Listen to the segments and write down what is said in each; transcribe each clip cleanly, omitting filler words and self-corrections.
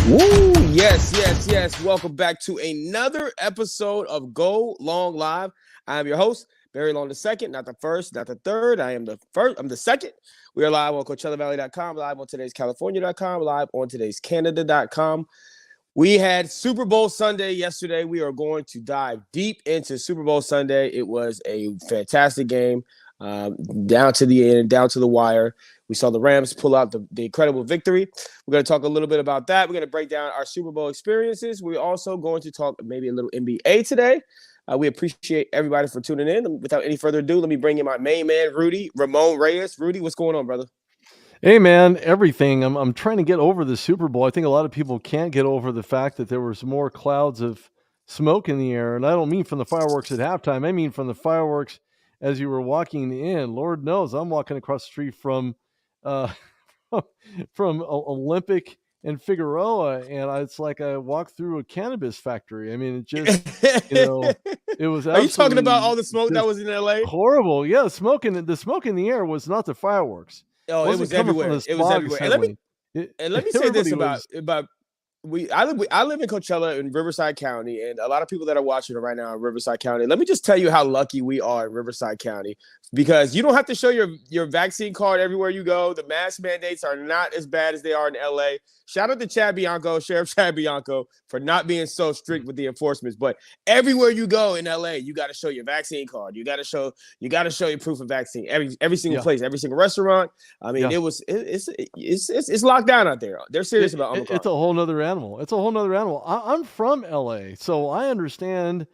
Woo! Yes. Welcome back to another episode of Go Long Live. I am your host, Barry Long the second, not the first, not the third. I am the first. I'm the second. We are live on CoachellaValley.com, live on today's California.com, live on today's Canada.com. We had Super Bowl Sunday yesterday. We are going to dive deep into Super Bowl Sunday. It was a fantastic game, down to the end, down to the wire. We saw the Rams pull out the incredible victory. We're going to talk a little bit about that. We're going to break down our Super Bowl experiences. We're also going to talk maybe a little NBA today. We appreciate everybody for tuning in. Without any further ado, let me bring in my main man, Rudy, Reyes. Rudy, what's going on, brother? Hey man, everything. I'm trying to get over the Super Bowl. I think a lot of people can't get over the fact that there was more clouds of smoke in the air. And I don't mean from the fireworks at halftime. I mean from the fireworks as you were walking in. Lord knows I'm walking across the street from Olympic and Figueroa, and it's like I walked through a cannabis factory. I mean, it just, it was. Are you talking about all the smoke that was in LA? Horrible. Yeah, the smoke in the air was not the fireworks. Oh, it was everywhere. It was everywhere. And let me say this about I live in Coachella in Riverside County, and a lot of people that are watching it right now in Riverside County. Let me just tell you how lucky we are in Riverside County, because you don't have to show your vaccine card everywhere you go. The mask mandates are not as bad as they are in LA. Shout out to Sheriff Chad Bianco, for not being so strict with the enforcements. But everywhere you go in LA, you got to show your vaccine card. You got to show your proof of vaccine. Every single place, every single restaurant. I mean, it's locked down out there. They're serious about Omicron. It's a whole nother animal. I'm from LA, so I understand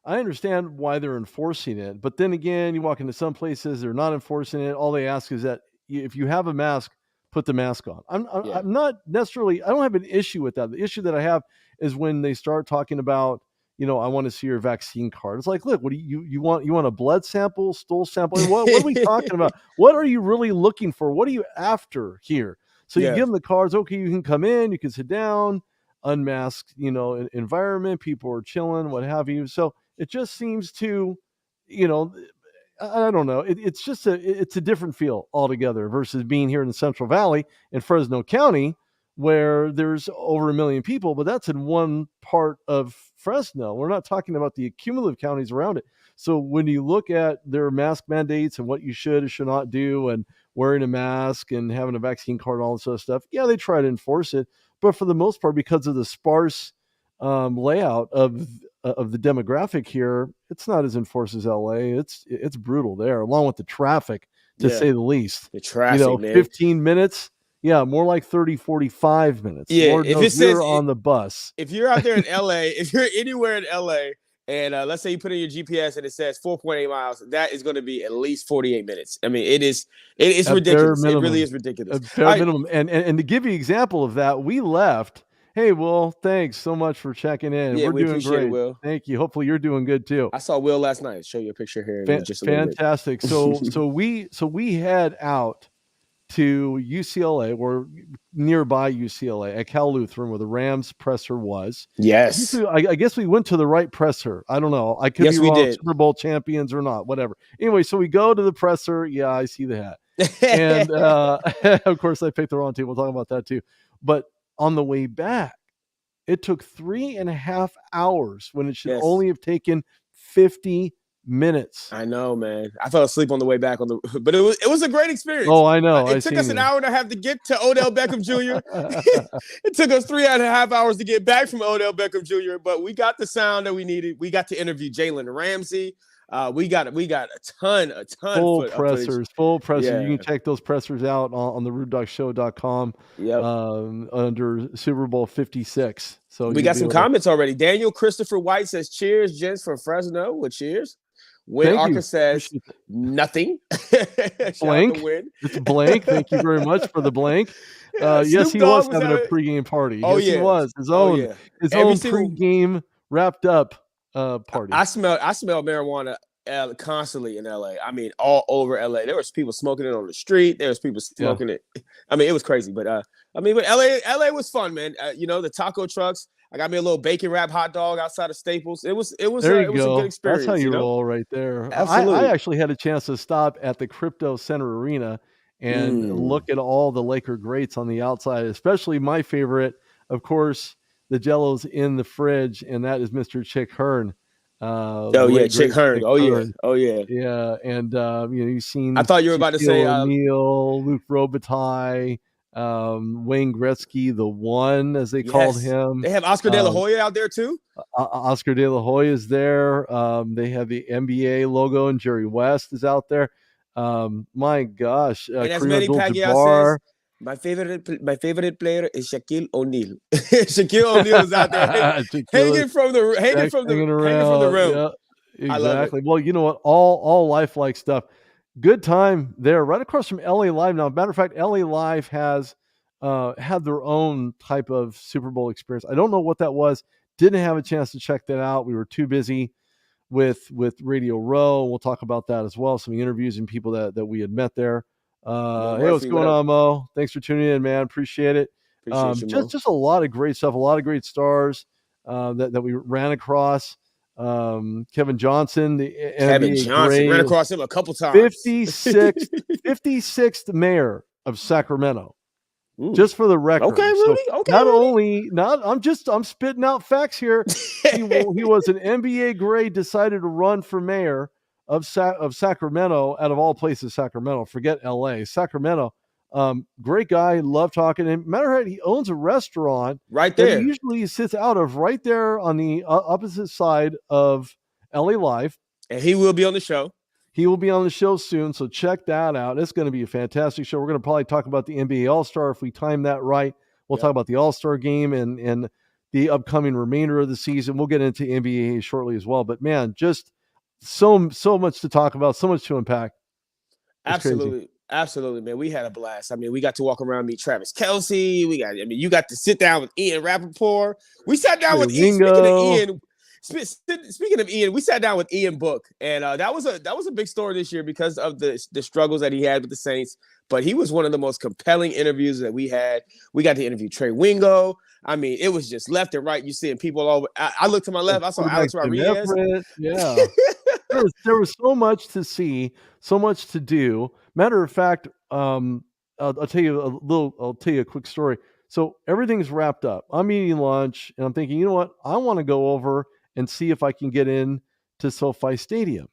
why they're enforcing it. But then again, you walk into some places, they're not enforcing it. All they ask is that if you have a mask, put the mask on. I'm not necessarily, I don't have an issue with that. The issue that I have is when they start talking about, I want to see your vaccine card. It's like, look, what do you want? You want a blood sample, stool sample? What are we talking about? What are you really looking for? What are you after here? So you give them the cards. Okay, you can come in, you can sit down, unmasked, environment. People are chilling, what have you. So it just seems to, I don't know. It's a different feel altogether versus being here in the Central Valley in Fresno County, where there's over 1 million people, but that's in one part of Fresno. We're not talking about the cumulative counties around it. So when you look at their mask mandates and what you should or should not do, and wearing a mask and having a vaccine card, all this other stuff, they try to enforce it. But for the most part, because of the sparse layout of the demographic here, it's not as enforced as LA. It's brutal there, along with the traffic, to say the least. The traffic, man. 15 minutes. Yeah, more like 30, 45 minutes. Yeah, Lord knows you're on the bus. If you're out there in LA, if you're anywhere in LA, and let's say you put in your GPS and it says 4.8 miles, that is going to be at least 48 minutes. I mean, it's ridiculous. It really is ridiculous. Bare minimum. And to give you an example of that, we left. Hey, Will, thanks so much for checking in. Yeah, we're doing great. It, Will. Thank you. Hopefully you're doing good too. I saw Will last night. Show you a picture here. Fantastic. So we head out to UCLA. We're nearby UCLA at Cal Lutheran, where the Rams presser was. Yes. I guess we went to the right presser. I don't know. I could be wrong. We did. Super Bowl champions or not, whatever. Anyway, so we go to the presser. Yeah, I see the hat. And of course, I picked the wrong team. We'll talk about that too. But on the way back, it took 3.5 hours when it should only have taken 50 minutes. I know, man. I fell asleep on the way back but it was a great experience. Oh, I know. It took us an hour and a half to get to Odell Beckham Jr. It took us 3.5 hours to get back from Odell Beckham Jr., but we got the sound that we needed. We got to interview Jalen Ramsey. We got a ton full pressers. Yeah. You can check those pressers out on the RudeDogShow.com. Under Super Bowl 56. So we got some comments already. Daniel Christopher White says, "Cheers, gents from Fresno." Well, cheers. Win Arca says nothing. Blank. It's blank. Thank you very much for the blank. Yes, he was having a pregame party. He was his own pregame wrapped up party. I smell marijuana constantly in LA. I mean, all over LA. There was people smoking it on the street. There was people smoking it. I mean, it was crazy. But but LA was fun, man. The taco trucks. I got me a little bacon wrap hot dog outside of Staples. It was a good experience. That's how you roll right there. Absolutely. I actually had a chance to stop at the Crypto Center Arena and look at all the Laker greats on the outside, especially my favorite, of course, the Jello's in the fridge, and that is Mr. Chick Hearn. Oh yeah, Great Chick Hearn. Chick Oh yeah, Hearn. oh yeah. Yeah, and you've I seen thought you were about to say Shaquille O'Neal, Luke Robitaille, Wayne Gretzky, the One, as they called yes. him. They have Oscar De La Hoya out there too. Oscar De La Hoya is there. They have the NBA logo, and Jerry West is out there. My gosh, And as Kareem Manny Pacquiao Abdul-Jabbar. says, my favorite player is Shaquille O'Neal. Shaquille O'Neal is out there hanging from the around. rim. Yeah, I love it. exactly. Well, you know what? All lifelike stuff. Good time there, right across from LA Live. Now, matter of fact, LA Live has had their own type of Super Bowl experience. I don't know what that was. Didn't have a chance to check that out. We were too busy with Radio Row. We'll talk about that as well. Some interviews and people that we had met there. Hey, what's going on, Mo? Thanks for tuning in, man. Appreciate it. Appreciate you, Mo. Just a lot of great stuff, a lot of great stars that we ran across. Kevin Johnson, the NBA great, ran across him a couple times. 56th mayor of Sacramento. Ooh. Just for the record. Okay, Rudy. I'm spitting out facts here. He was an NBA grade, decided to run for mayor of Sacramento, out of all places, Sacramento. Forget LA, Sacramento. Great guy, love talking. And matter of fact, he owns a restaurant right there. He usually sits out of right there on the opposite side of LA Live. And he will be on the show. He will be on the show soon, so check that out. It's going to be a fantastic show. We're going to probably talk about the NBA All-Star if we time that right. We'll talk about the All-Star game and the upcoming remainder of the season. We'll get into NBA shortly as well. But, man, just so much to talk about, so much to unpack. Absolutely. Absolutely, man. We had a blast. I mean, we got to walk around, meet Travis Kelce. You got to sit down with Ian Rappaport. We sat down with Ian. Speaking of Ian, we sat down with Ian Book, and that was a big story this year because of the struggles that he had with the Saints. But he was one of the most compelling interviews that we had. We got to interview Trey Wingo. I mean, it was just left and right. You seeing people all over. I looked to my left. I saw Alex Rodriguez. Yeah, there was so much to see, so much to do. Matter of fact, I'll tell you a quick story. So everything's wrapped up. I'm eating lunch, and I'm thinking, you know what? I want to go over and see if I can get in to SoFi Stadium.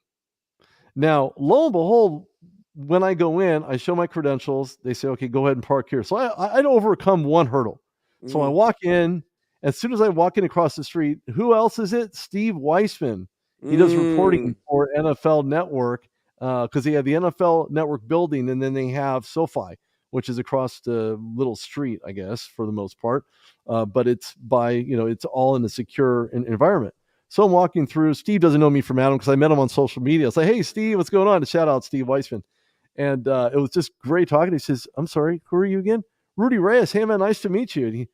Now, lo and behold, when I go in, I show my credentials. They say, okay, go ahead and park here. So I'd overcome one hurdle. So I walk in. As soon as I walk in across the street, who else is it? Steve Weissman. He does reporting for NFL Network because they have the NFL Network building, and then they have SoFi, which is across the little street, I guess, for the most part. But it's it's all in a secure environment. So I'm walking through. Steve doesn't know me from Adam because I met him on social media. I was like, hey, Steve, what's going on? Shout out Steve Weissman. And it was just great talking. He says, I'm sorry, who are you again? Rudy Reyes. Hey, man, nice to meet you. And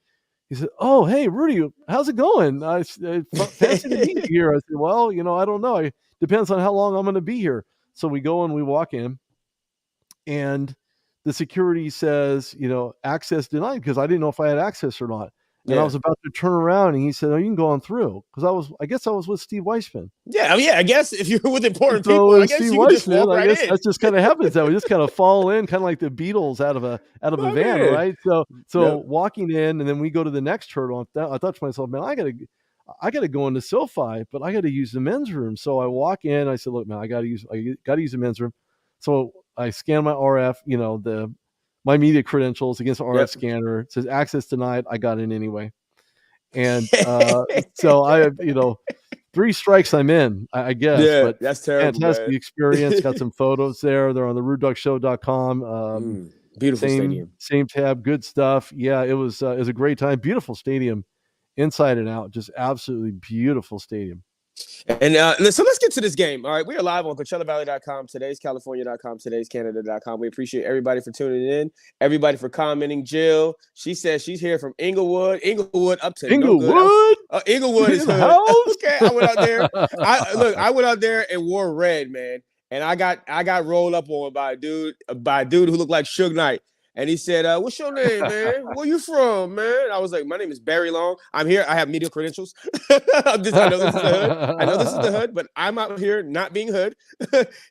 he said, oh, hey, Rudy, how's it going? Fancy to meet you here. I said, well, I don't know. It depends on how long I'm going to be here. So we go and we walk in, and the security says, access denied, because I didn't know if I had access or not. And I was about to turn around, and he said, oh, you can go on through. Because I guess I was with Steve Weissman. Yeah, I guess if you're with important people, I guess Steve you just walk right in. That just kind of happens that we just kind of fall in, kind of like the Beatles out of a van, right? So walking in, and then we go to the next hurdle. I thought to myself, man, I gotta go into SoFi, but I got to use the men's room. So I walk in. I said, look, man, I got to use the men's room. So I scan my RF, my media credentials against the RF scanner. It says access denied. I got in anyway. And so I have, 3 strikes, I'm in, I guess. Yeah, but that's terrible. Fantastic experience. Got some photos there. They're on the RudeDuckShow.com. Beautiful stadium. Same tab. Good stuff. Yeah, it was a great time. Beautiful stadium, inside and out. Just absolutely beautiful stadium. And so let's get to this game. All right, we are live on CoachellaValley.com, today'sCalifornia.com, today'sCanada.com. We appreciate everybody for tuning in, everybody for commenting. Jill, she says she's here from Inglewood up to Inglewood. Inglewood is hood. Okay, I went out there. I went out there and wore red, man, and I got rolled up on by a dude who looked like Suge Knight. And he said, what's your name, man? Where you from, man? I was like, my name is Barry Long. I'm here. I have media credentials. I know this is the hood. I know this is the hood, but I'm out here not being hood.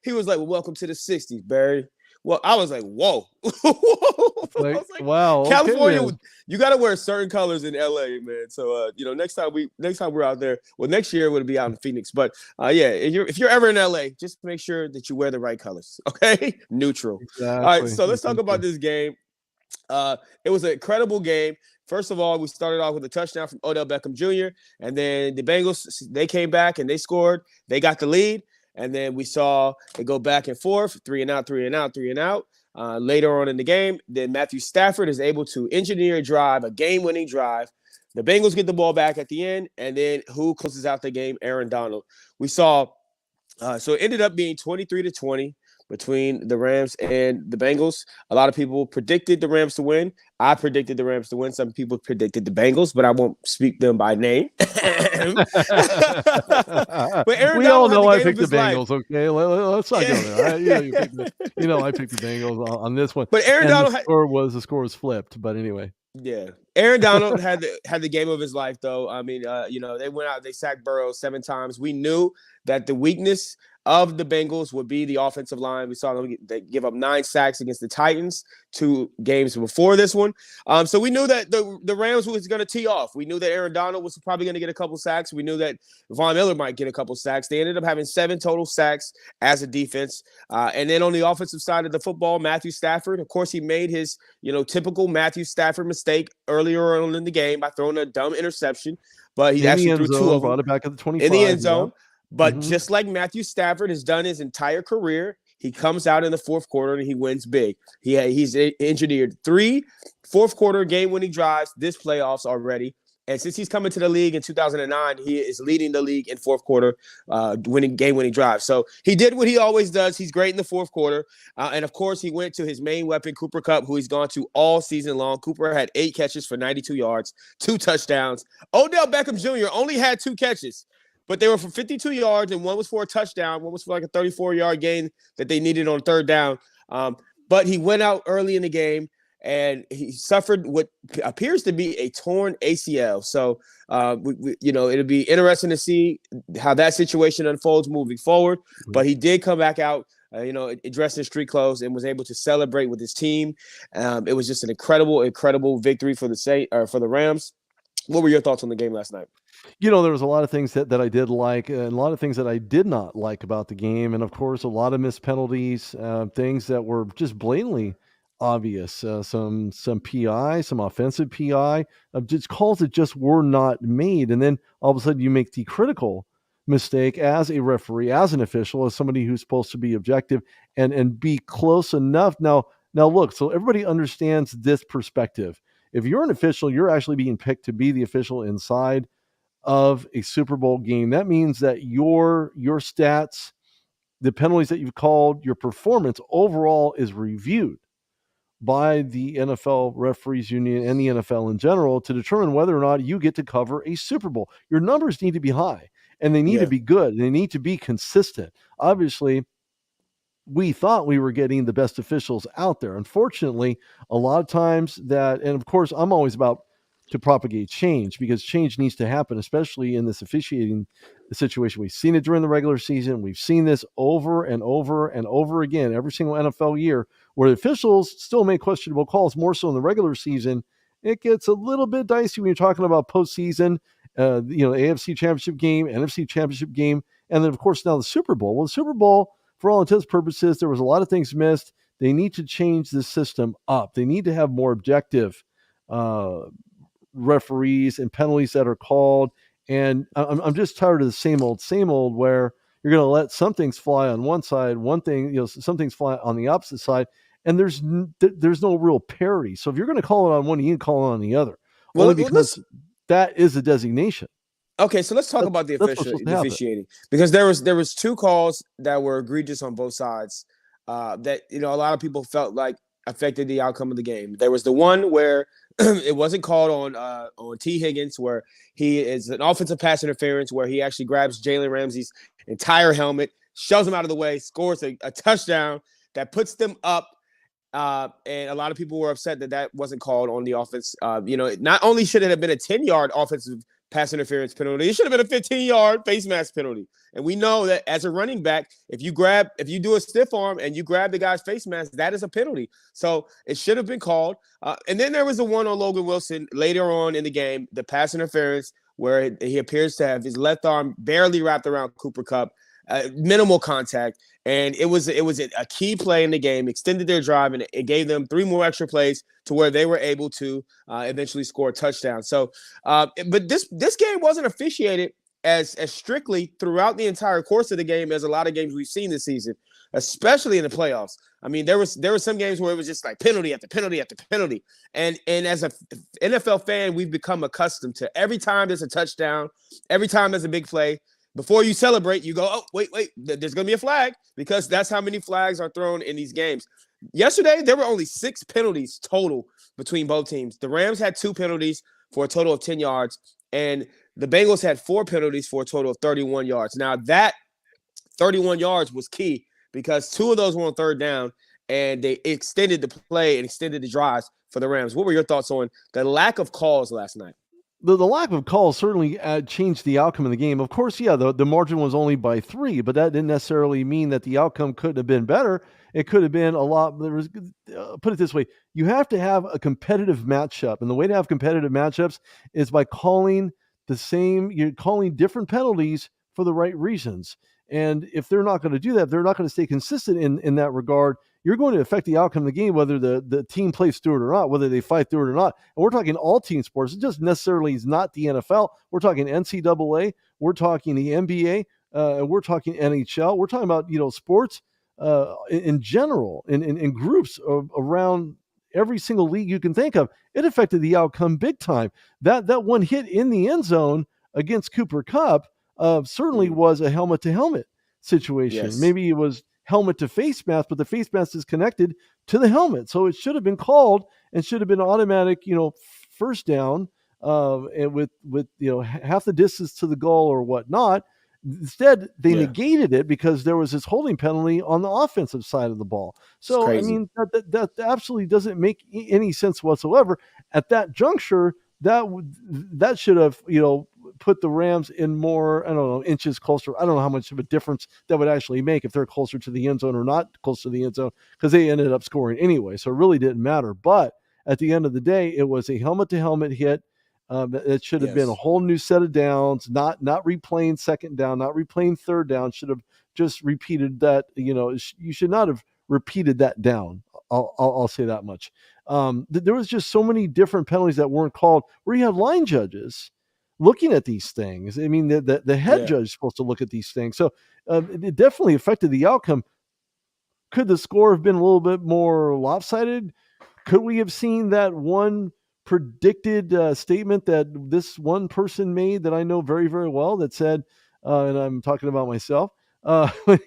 He was like, well, welcome to the 60s, Barry. Well, I was like, whoa. I Like, was like, wow, okay, California, man. you got to wear certain colors in LA, man. So, next time we're out there, well, next year would be out in Phoenix. But yeah, if you're ever in LA, just make sure that you wear the right colors. Okay, neutral. All right, Exactly, so let's talk about exactly. this game. It was an incredible game. First of all, we started off with a touchdown from Odell Beckham Jr., and then the Bengals, they came back and they scored. They got the lead, and then we saw it go back and forth, 3-and-out, 3-and-out, 3-and-out. Later on in the game, then Matthew Stafford is able to engineer a drive, a game-winning drive. The Bengals get the ball back at the end, and then who closes out the game? Aaron Donald. We saw, so it ended up being 23-20 between the Rams and the Bengals. A lot of people predicted the Rams to win. I predicted the Rams to win. Some people predicted the Bengals, but I won't speak them by name. But Aaron We all Donald had know the I game of picked the his life. Bengals, okay? Let's not go there. I picked the Bengals on this one. But Aaron And Donald the score was flipped, but anyway. yeah. Aaron Donald had the game of his life, though. I mean, they went out, they sacked Burrow 7 times. We knew that the weakness of the Bengals would be the offensive line. We saw them give up 9 sacks against the Titans 2 games before this one. So we knew that the Rams was going to tee off. We knew that Aaron Donald was probably going to get a couple sacks. We knew that Von Miller might get a couple sacks. They ended up having 7 total sacks as a defense. And then on the offensive side of the football, Matthew Stafford, of course, he made his typical Matthew Stafford mistake earlier on in the game by throwing a dumb interception. But he actually threw 2 of them. Brought it back at the 25. In the end zone. Yeah. But just like Matthew Stafford has done his entire career, he comes out in the fourth quarter and he wins big. He's engineered 3 fourth-quarter game-winning drives this playoffs already. And since he's coming to the league in 2009, he is leading the league in fourth quarter game-winning drives. So he did what he always does. He's great in the fourth quarter. And, of course, he went to his main weapon, Cooper Kupp, who he's gone to all season long. Cooper had 8 catches for 92 yards, 2 touchdowns. Odell Beckham Jr. only had 2 catches. But they were for 52 yards, and one was for a touchdown. One was for like a 34-yard gain that they needed on 3rd down. But he went out early in the game, and he suffered what appears to be a torn ACL. So, it'll be interesting to see how that situation unfolds moving forward. But he did come back out, dressed in street clothes and was able to celebrate with his team. It was just an incredible victory for the Rams. What were your thoughts on the game last night? There was a lot of things that I did like and a lot of things that I did not like about the game. And, of course, a lot of missed penalties, things that were just blatantly obvious. Some PI, some offensive PI, just calls that just were not made. And then all of a sudden you make the critical mistake as a referee, as an official, as somebody who's supposed to be objective and be close enough. Now look, so everybody understands this perspective. If you're an official, you're actually being picked to be the official inside of a Super Bowl game. That means that your stats, the penalties that you've called, your performance overall is reviewed by the NFL Referees Union and the NFL in general to determine whether or not you get to cover a Super Bowl. Your numbers need to be high, and they need to be good. They need to be consistent. Obviously, we thought we were getting the best officials out there. Unfortunately, a lot of times and of course, I'm always about to propagate change because change needs to happen, especially in this officiating situation. We've seen it during the regular season. We've seen this over and over and over again, every single NFL year, where the officials still make questionable calls, more so in the regular season. It gets a little bit dicey when you're talking about postseason, the AFC Championship game, NFC Championship game, and then, of course, now the Super Bowl. Well, the Super Bowl, for all intents and purposes, there was a lot of things missed. They need to change the system up. They need to have more objective referees and penalties that are called. And I'm just tired of the same old where you're going to let some things fly on one side, some things fly on the opposite side, and there's no real parity. So if you're going to call it on one, you can call it on the other. Only because that is a designation. Okay, so let's talk about the officiating, because there was 2 calls that were egregious on both sides that a lot of people felt like affected the outcome of the game. There was the one where it wasn't called on T. Higgins, where he is an offensive pass interference, where he actually grabs Jalen Ramsey's entire helmet, shoves him out of the way, scores a touchdown that puts them up. And a lot of people were upset that wasn't called on the offense. Not only should it have been a 10-yard offensive pass interference penalty. It should have been a 15-yard face mask penalty. And we know that as a running back, if you do a stiff arm and you grab the guy's face mask, that is a penalty. So it should have been called. And then there was the one on Logan Wilson later on in the game, the pass interference, where he appears to have his left arm barely wrapped around Cooper Kupp, minimal contact. And it was a key play in the game, extended their drive, and it gave them 3 more extra plays to where they were able to eventually score a touchdown. So, but this game wasn't officiated as strictly throughout the entire course of the game as a lot of games we've seen this season, especially in the playoffs. I mean, there were some games where it was just like penalty after penalty after penalty. And as a NFL fan, we've become accustomed to every time there's a touchdown, every time there's a big play, before you celebrate, you go, oh, wait, there's going to be a flag, because that's how many flags are thrown in these games. Yesterday, there were only 6 penalties total between both teams. The Rams had 2 penalties for a total of 10 yards, and the Bengals had 4 penalties for a total of 31 yards. Now, that 31 yards was key because 2 of those were on third down, and they extended the play and extended the drives for the Rams. What were your thoughts on the lack of calls last night? The lack of calls certainly changed the outcome of the game. Of course, yeah, the margin was only by 3, but that didn't necessarily mean that the outcome couldn't have been better. It could have been a lot. Put it this way, you have to have a competitive matchup, and the way to have competitive matchups is by calling you're calling different penalties for the right reasons. And if they're not going to do that, they're not going to stay consistent in that regard. You're going to affect the outcome of the game, whether the team plays through it or not, whether they fight through it or not. And we're talking all team sports. It just necessarily is not the NFL. We're talking NCAA. We're talking the NBA. We're talking NHL. We're talking about, sports in general, in groups around every single league you can think of. It affected the outcome big time. That one hit in the end zone against Cooper Kupp certainly was a helmet-to-helmet situation. Yes. Maybe it was helmet to face mask, but the face mask is connected to the helmet. So it should have been called and should have been automatic, first down, and with half the distance to the goal or whatnot. Instead, they negated it because there was this holding penalty on the offensive side of the ball. So, I mean, that absolutely doesn't make any sense whatsoever. At that juncture, that should have, put the Rams in more, inches closer. I don't know how much of a difference that would actually make if they're closer to the end zone or not close to the end zone, because they ended up scoring anyway. So it really didn't matter. But at the end of the day, it was a helmet-to-helmet hit. It should have been a whole new set of downs, not replaying second down, not replaying third down. Should have just repeated that. You should not have repeated that down. I'll say that much. There was just so many different penalties that weren't called, where you have line judges looking at these things. I mean, the head judge is supposed to look at these things. So it definitely affected the outcome. Could the score have been a little bit more lopsided? Could we have seen that one predicted statement that this one person made that I know very, very well, that said, and I'm talking about myself, off of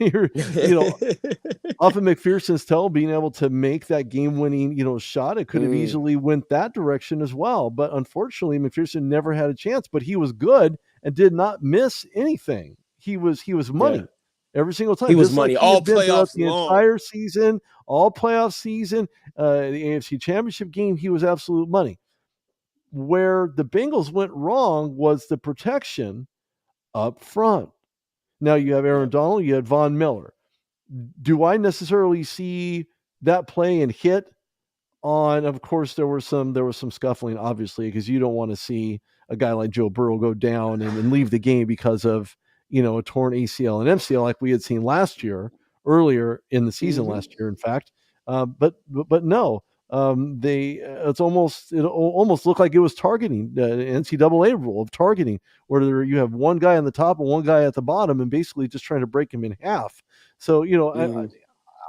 McPherson's tail, being able to make that game-winning, shot, it could have easily went that direction as well. But unfortunately, McPherson never had a chance. But he was good and did not miss anything. He was money every single time. He was money all playoffs the long. entire season, all playoff season, the AFC Championship game. He was absolute money. Where the Bengals went wrong was the protection up front. Now you have Aaron Donald, you had Von Miller. Do I necessarily see that play and hit on? Of course, there was some scuffling, obviously, because you don't want to see a guy like Joe Burrow go down and leave the game because of a torn ACL and MCL like we had seen earlier in the season last year, in fact. But no. It almost looked like it was targeting, the NCAA rule of targeting, where you have one guy on the top and one guy at the bottom, and basically just trying to break him in half. So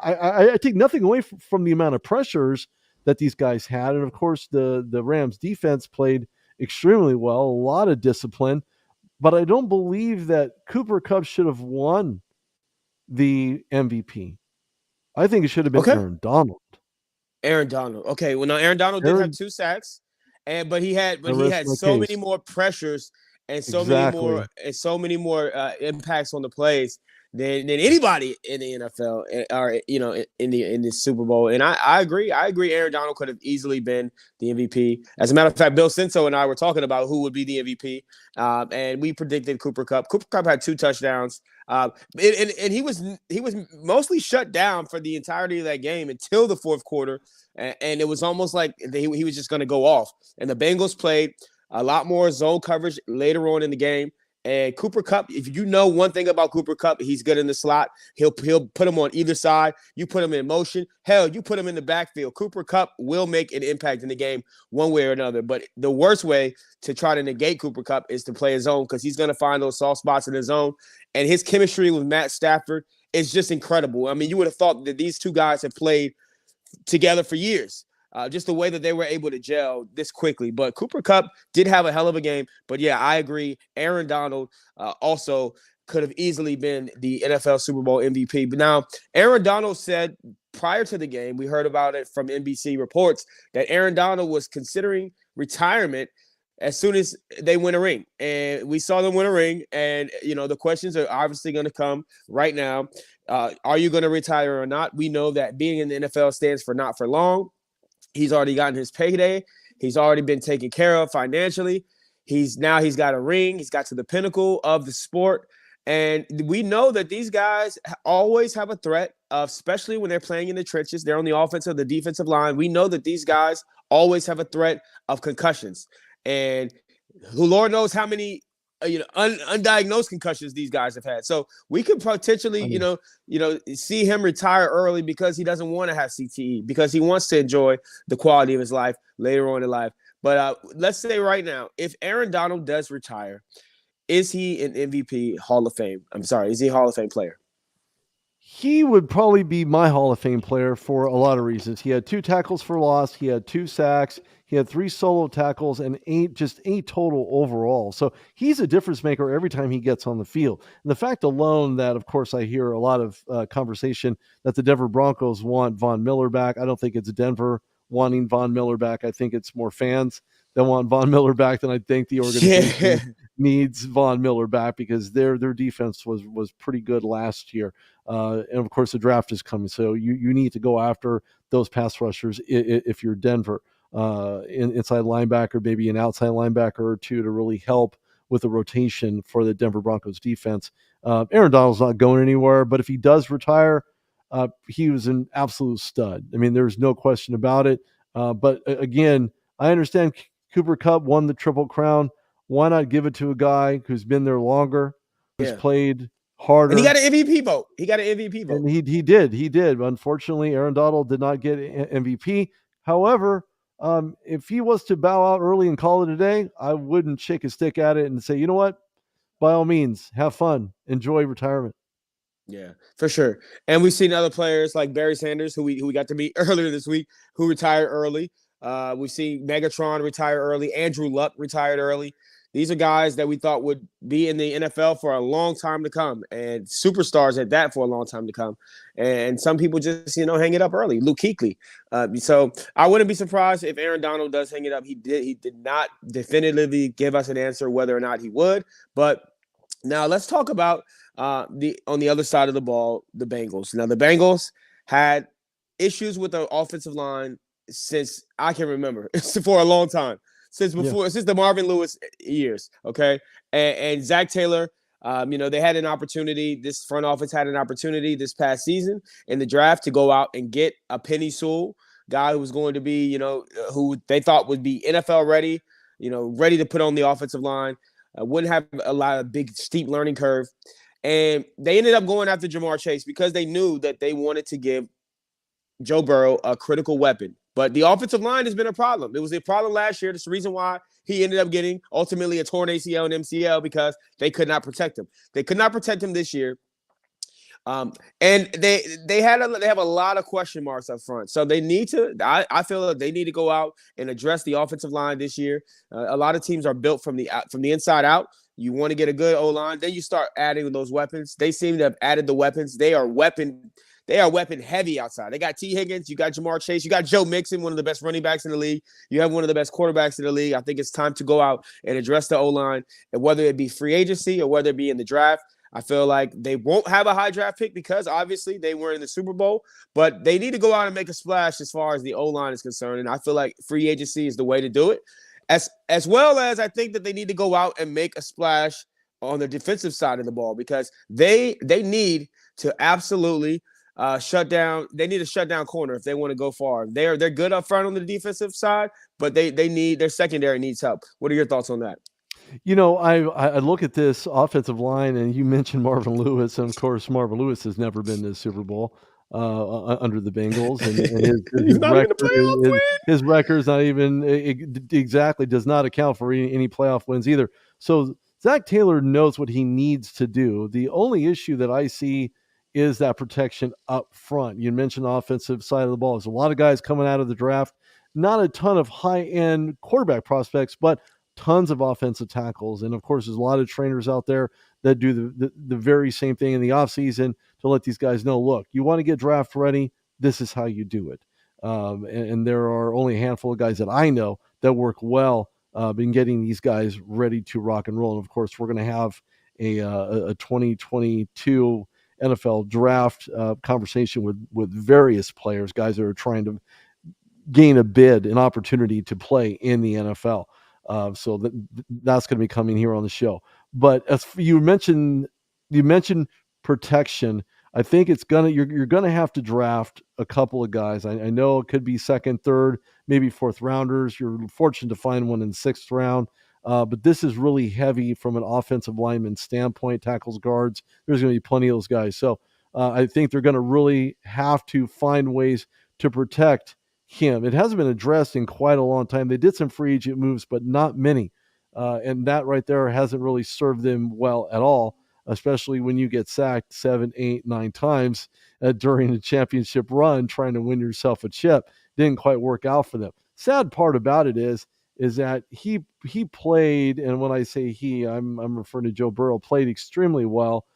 I take nothing away from the amount of pressures that these guys had, and of course the Rams defense played extremely well, a lot of discipline, but I don't believe that Cooper Kupp should have won the MVP. I think it should have been Aaron Donald. Aaron Donald. Okay, well, now Aaron Donald did have 2 sacks, but he had so many more pressures and so many more impacts on the plays than anybody in the NFL or in the Super Bowl. And I agree. I agree. Aaron Donald could have easily been the MVP. As a matter of fact, Bill Cinso and I were talking about who would be the MVP, and we predicted Cooper Kupp. Cooper Kupp had 2 touchdowns, and he was mostly shut down for the entirety of that game until the fourth quarter, and it was almost like he was just going to go off. And the Bengals played a lot more zone coverage later on in the game. And Cooper Kupp, if you know one thing about Cooper Kupp, he's good in the slot. He'll put him on either side. You put him in motion. Hell, you put him in the backfield. Cooper Kupp will make an impact in the game one way or another. But the worst way to try to negate Cooper Kupp is to play his zone, because he's going to find those soft spots in his zone. And his chemistry with Matt Stafford is just incredible. I mean, you would have thought that these two guys have played together for years. Just the way that they were able to gel this quickly. But Cooper Kupp did have a hell of a game. But yeah, I agree. Aaron Donald also could have easily been the NFL Super Bowl MVP. But now, Aaron Donald said prior to the game, we heard about it from NBC reports, that Aaron Donald was considering retirement as soon as they win a ring. And we saw them win a ring. And, the questions are obviously going to come right now. Are you going to retire or not? We know that being in the NFL stands for not for long. He's already gotten his payday. He's already been taken care of financially. He's got a ring. He's got to the pinnacle of the sport. And we know that these guys always have a threat, especially when they're playing in the trenches. They're on the offensive, the defensive line. We know that these guys always have a threat of concussions. And who Lord knows how many undiagnosed concussions these guys have had. So we could potentially, see him retire early because he doesn't want to have CTE, because he wants to enjoy the quality of his life later on in life. But let's say right now, if Aaron Donald does retire, is he an MVP Hall of Fame? I'm sorry, is he a Hall of Fame player? He would probably be my Hall of Fame player for a lot of reasons. He had 2 tackles for loss. He had 2 sacks. He had 3 solo tackles and 8 total overall. So he's a difference maker every time he gets on the field. And the fact alone that, of course, I hear a lot of conversation that the Denver Broncos want Von Miller back. I don't think it's Denver wanting Von Miller back. I think it's more fans that want Von Miller back than I think the organization needs Von Miller back, because their defense was pretty good last year. And of course, the draft is coming. So you need to go after those pass rushers if you're Denver. Inside linebacker, maybe an outside linebacker or 2 to really help with the rotation for the Denver Broncos defense. Aaron Donald's not going anywhere, but if he does retire, he was an absolute stud. I mean, there's no question about it. But again, I understand Cooper Kupp won the Triple Crown. Why not give it to a guy who's been there longer, who's played harder? And he got an MVP vote. And he did. Unfortunately, Aaron Donald did not get MVP. However, if he was to bow out early and call it a day, I wouldn't shake a stick at it and say, you know what? By all means, have fun, enjoy retirement. Yeah, for sure. And we've seen other players like Barry Sanders, who we got to meet earlier this week, who retired early. We've seen Megatron retire early. Andrew Luck retired early. These are guys that we thought would be in the NFL for a long time to come, and superstars at that for a long time to come. And some people just, hang it up early. Luke Kuechly. So I wouldn't be surprised if Aaron Donald does hang it up. He did not definitively give us an answer whether or not he would. But now let's talk about on the other side of the ball, the Bengals. Now the Bengals had issues with the offensive line since I can remember. For a long time. Since the Marvin Lewis years, okay? And Zach Taylor, they had an opportunity. This front office had an opportunity this past season in the draft to go out and get a Penei Sewell, guy who was going to be, who they thought would be NFL ready, ready to put on the offensive line, wouldn't have a lot of big, steep learning curve. And they ended up going after Jamar Chase because they knew that they wanted to give Joe Burrow a critical weapon. But the offensive line has been a problem. It was a problem last year. That's the reason why he ended up getting ultimately a torn ACL and MCL, because they could not protect him. They could not protect him this year. And they have a lot of question marks up front. So they need to, I feel that they need to go out and address the offensive line this year. A lot of teams are built from the inside out. You want to get a good O-line, then you start adding those weapons. They seem to have added the weapons. They are weapon heavy outside. They got T. Higgins, you got Jamar Chase, you got Joe Mixon, one of the best running backs in the league. You have one of the best quarterbacks in the league. I think it's time to go out and address the O-line, and whether it be free agency or whether it be in the draft. I feel like they won't have a high draft pick because obviously they were in the Super Bowl, but they need to go out and make a splash as far as the O-line is concerned. And I feel like free agency is the way to do it. As well as I think that they need to go out and make a splash on the defensive side of the ball because they need to absolutely shut down. They need a shutdown corner if they want to go far. They're good up front on the defensive side, but they need their secondary needs help. What are your thoughts on that? I look at this offensive line, and you mentioned Marvin Lewis, and of course, Marvin Lewis has never been to the Super Bowl under the Bengals, and He's not even a playoff win. His record's not even exactly does not account for any playoff wins either. So Zach Taylor knows what he needs to do. The only issue that I see is that protection up front. You mentioned the offensive side of the ball. There's a lot of guys coming out of the draft, not a ton of high-end quarterback prospects, but tons of offensive tackles. And of course, there's a lot of trainers out there that do the very same thing in the offseason to let these guys know, look, you want to get draft ready, this is how you do it. And there are only a handful of guys that I know that work well in getting these guys ready to rock and roll. And of course, we're going to have a 2022 NFL draft conversation with various players, guys that are trying to gain an opportunity to play in the NFL. So that's going to be coming here on the show. But as you mentioned protection. I think you're gonna have to draft a couple of guys. I know it could be second, third, maybe fourth rounders. You're fortunate to find one in the sixth round. But this is really heavy from an offensive lineman standpoint, tackles, guards. There's going to be plenty of those guys. So I think they're going to really have to find ways to protect him. It hasn't been addressed in quite a long time. They did some free agent moves, but not many. And that right there hasn't really served them well at all, especially when you get sacked 7, 8, 9 times during a championship run trying to win yourself a chip. Didn't quite work out for them. Sad part about it is that he played, and when I say he, I'm referring to Joe Burrow, played extremely well.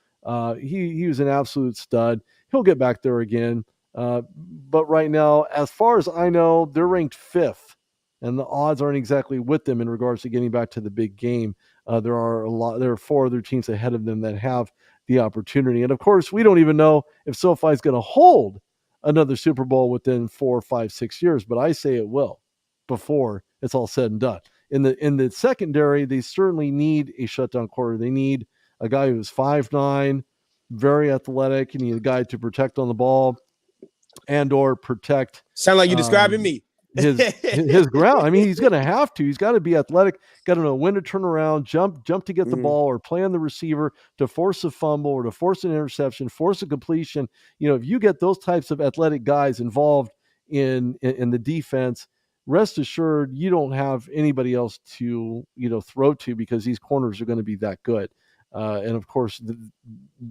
He was an absolute stud. He'll get back there again. But right now, as far as I know, they're ranked 5th, and the odds aren't exactly with them in regards to getting back to the big game. There are 4 other teams ahead of them that have the opportunity. And of course, we don't even know if SoFi is going to hold another Super Bowl within 4, 5, 6 years, but I say it will before it's all said and done. In the secondary, they certainly need a shutdown corner. They need a guy who's 5'9", very athletic. You need a guy to protect on the ball and or protect. Sound like you describing me. his ground. I mean, he's going to have to. He's got to be athletic. Got to know when to turn around, jump to get the ball, or play on the receiver to force a fumble or to force an interception, force a completion. If you get those types of athletic guys involved in the defense, rest assured you don't have anybody else to throw to, because these corners are going to be that good. And of course,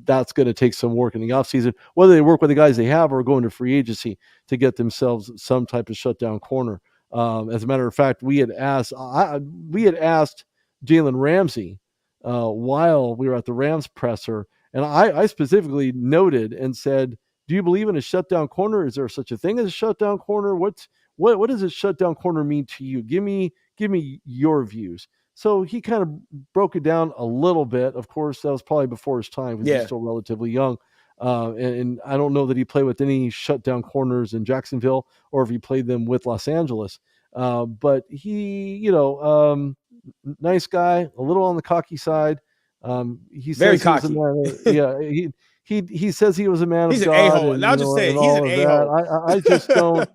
that's going to take some work in the offseason, whether they work with the guys they have or go into free agency to get themselves some type of shutdown corner. As a matter of fact, we had asked Jalen Ramsey while we were at the Rams presser, and I specifically noted and said, "Do you believe in a shutdown corner? Is there such a thing as a shutdown corner? What does a shutdown corner mean to you? Give me your views." So he kind of broke it down a little bit. Of course, that was probably before his time because he's still relatively young. And I don't know that he played with any shutdown corners in Jacksonville or if he played them with Los Angeles. But he, nice guy, a little on the cocky side. He very says cocky. He says he was a man he's of God. He's an a-hole. I'll just say he's an a-hole. I just don't.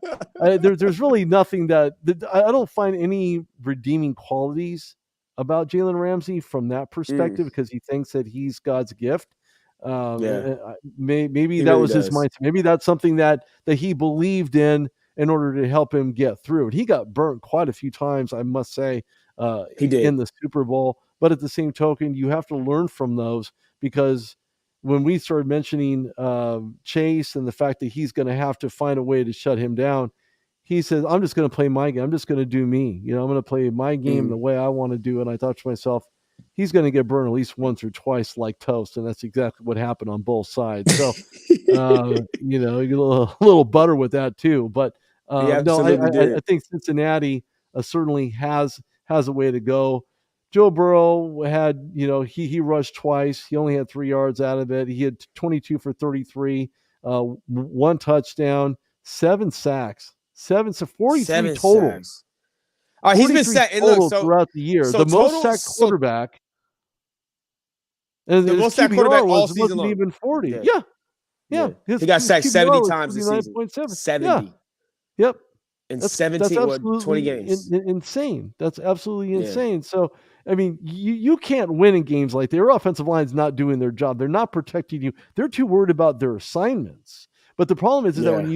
There's really nothing that I don't find any redeeming qualities about Jalen Ramsey from that perspective, because he thinks that he's God's gift. Maybe that was his mindset. Maybe that's something that he believed in order to help him get through it. He got burnt quite a few times, I must say, he did in the Super Bowl. But at the same token, you have to learn from those, because when we started mentioning Chase and the fact that he's going to have to find a way to shut him down, he says, I'm just going to play my game. I'm just going to do me. I'm going to play my game the way I want to do it. And I thought to myself, he's going to get burned at least once or twice like toast. And that's exactly what happened on both sides. So, you get a little butter with that too. But I think Cincinnati certainly has a way to go. Joe Burrow had, he rushed twice. He only had 3 yards out of it. He had 22 for 33, 1 touchdown, 7 sacks, 43 7 total. sacks. All right, he's been 43 sacked. And look, total throughout the year. The most sacked quarterback. And the his most sacked QBR quarterback all wasn't season long. even 40. Yeah. Yeah. He got sacked QBR 70 was times this season. 49.7. 70. Yeah. Yep. In That's 20 absolutely games. insane. That's absolutely insane. So, I mean, you can't win in games like that. Your offensive line's not doing their job. They're not protecting you. They're too worried about their assignments. But the problem is that when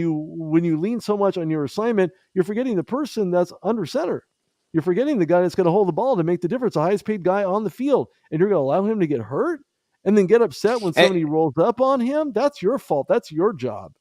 you lean so much on your assignment, you're forgetting the person that's under center. You're forgetting the guy that's going to hold the ball to make the difference, the highest paid guy on the field, and you're going to allow him to get hurt and then get upset when somebody rolls up on him. That's your fault. That's your job.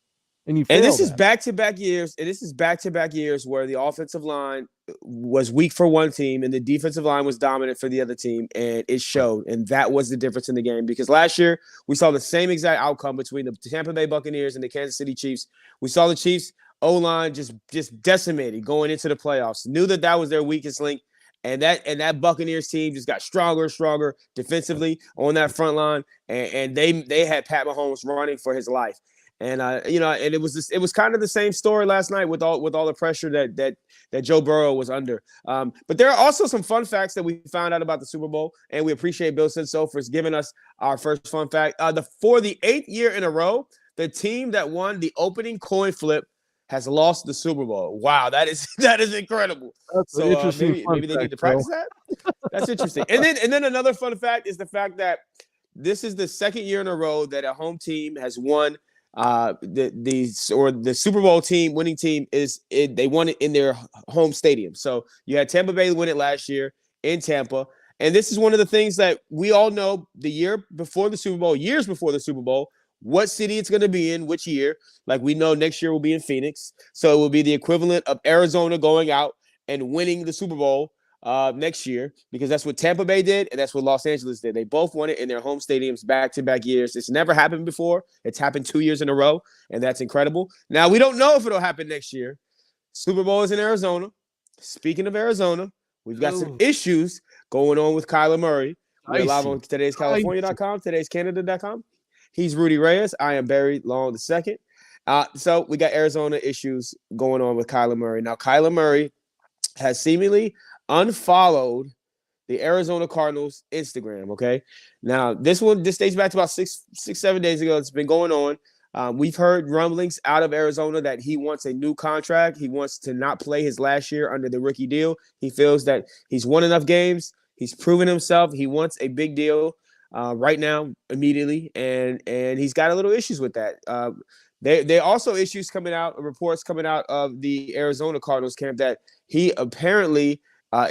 And this is back-to-back years. And this is back-to-back years where the offensive line was weak for one team and the defensive line was dominant for the other team, and it showed. And that was the difference in the game, because last year we saw the same exact outcome between the Tampa Bay Buccaneers and the Kansas City Chiefs. We saw the Chiefs O-line just decimated going into the playoffs. Knew that was their weakest link, and that Buccaneers team just got stronger and stronger defensively on that front line, and they had Pat Mahomes running for his life. And and it was kind of the same story last night with all the pressure that Joe Burrow was under. But there are also some fun facts that we found out about the Super Bowl, and we appreciate Bill Senso for giving us our first fun fact. For the 8th year in a row, the team that won the opening coin flip has lost the Super Bowl. Wow, that is incredible. That's so maybe they need to practice that. That's interesting. And then another fun fact is the fact that this is the 2nd year in a row that a home team has won. The Super Bowl winning team they won it in their home stadium. So you had Tampa Bay win it last year in Tampa. And this is one of the things that we all know years before the Super Bowl, what city it's going to be in, which year. Like, we know next year will be in Phoenix. So it will be the equivalent of Arizona going out and winning the Super Bowl next year, because that's what Tampa Bay did and that's what Los Angeles did. They both won it in their home stadiums back-to-back years. It's never happened before. It's happened 2 years in a row, and that's incredible. Now, we don't know if it'll happen next year. Super Bowl is in Arizona. Speaking of Arizona, we've got some issues going on with Kyler Murray. We're live on today'scalifornia.com, today'scanada.com. He's Rudy Reyes. I am Barry Long II. So we got Arizona issues going on with Kyler Murray. Now, Kyler Murray has seemingly unfollowed the Arizona Cardinals Instagram. Okay. Now, this dates back to about 7 days ago. It's been going on. We've heard rumblings out of Arizona that he wants a new contract. He wants to not play his last year under the rookie deal. He feels that he's won enough games. He's proven himself. He wants a big deal right now, immediately, and he's got a little issues with that. There are also reports coming out of the Arizona Cardinals camp that he apparently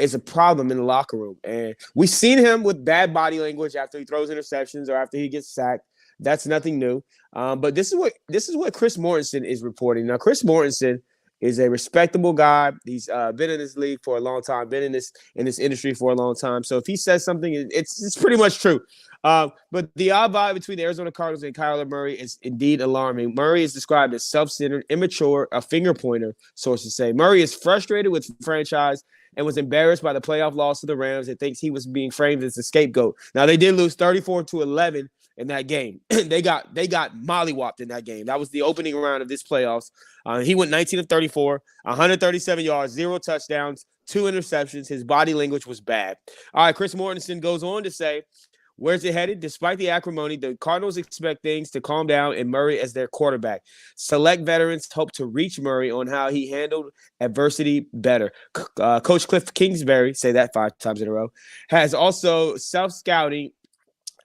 is a problem in the locker room. And we've seen him with bad body language after he throws interceptions or after he gets sacked. That's nothing new. But this is what Chris Mortensen is reporting. Now, Chris Mortensen is a respectable guy. He's been in this league for a long time, been in this industry for a long time. So if he says something, it's pretty much true. But the odd vibe between the Arizona Cardinals and Kyler Murray is indeed alarming. Murray is described as self-centered, immature, a finger pointer, sources say. Murray is frustrated with the franchise and was embarrassed by the playoff loss to the Rams and thinks he was being framed as a scapegoat. Now, they did lose 34-11 in that game. they got mollywopped in that game. That was the opening round of this playoffs. He went 19 of 34, 137 yards, 0 touchdowns, 2 interceptions. His body language was bad. All right, Chris Mortensen goes on to say, where's it headed? Despite the acrimony, the Cardinals expect things to calm down and Murray as their quarterback. Select veterans hope to reach Murray on how he handled adversity better. Coach Cliff Kingsbury, say that 5 times in a row, has also self-scouting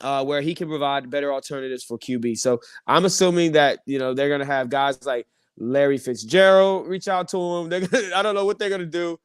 where he can provide better alternatives for QB. So I'm assuming that, they're going to have guys like Larry Fitzgerald reach out to him. I don't know what they're going to do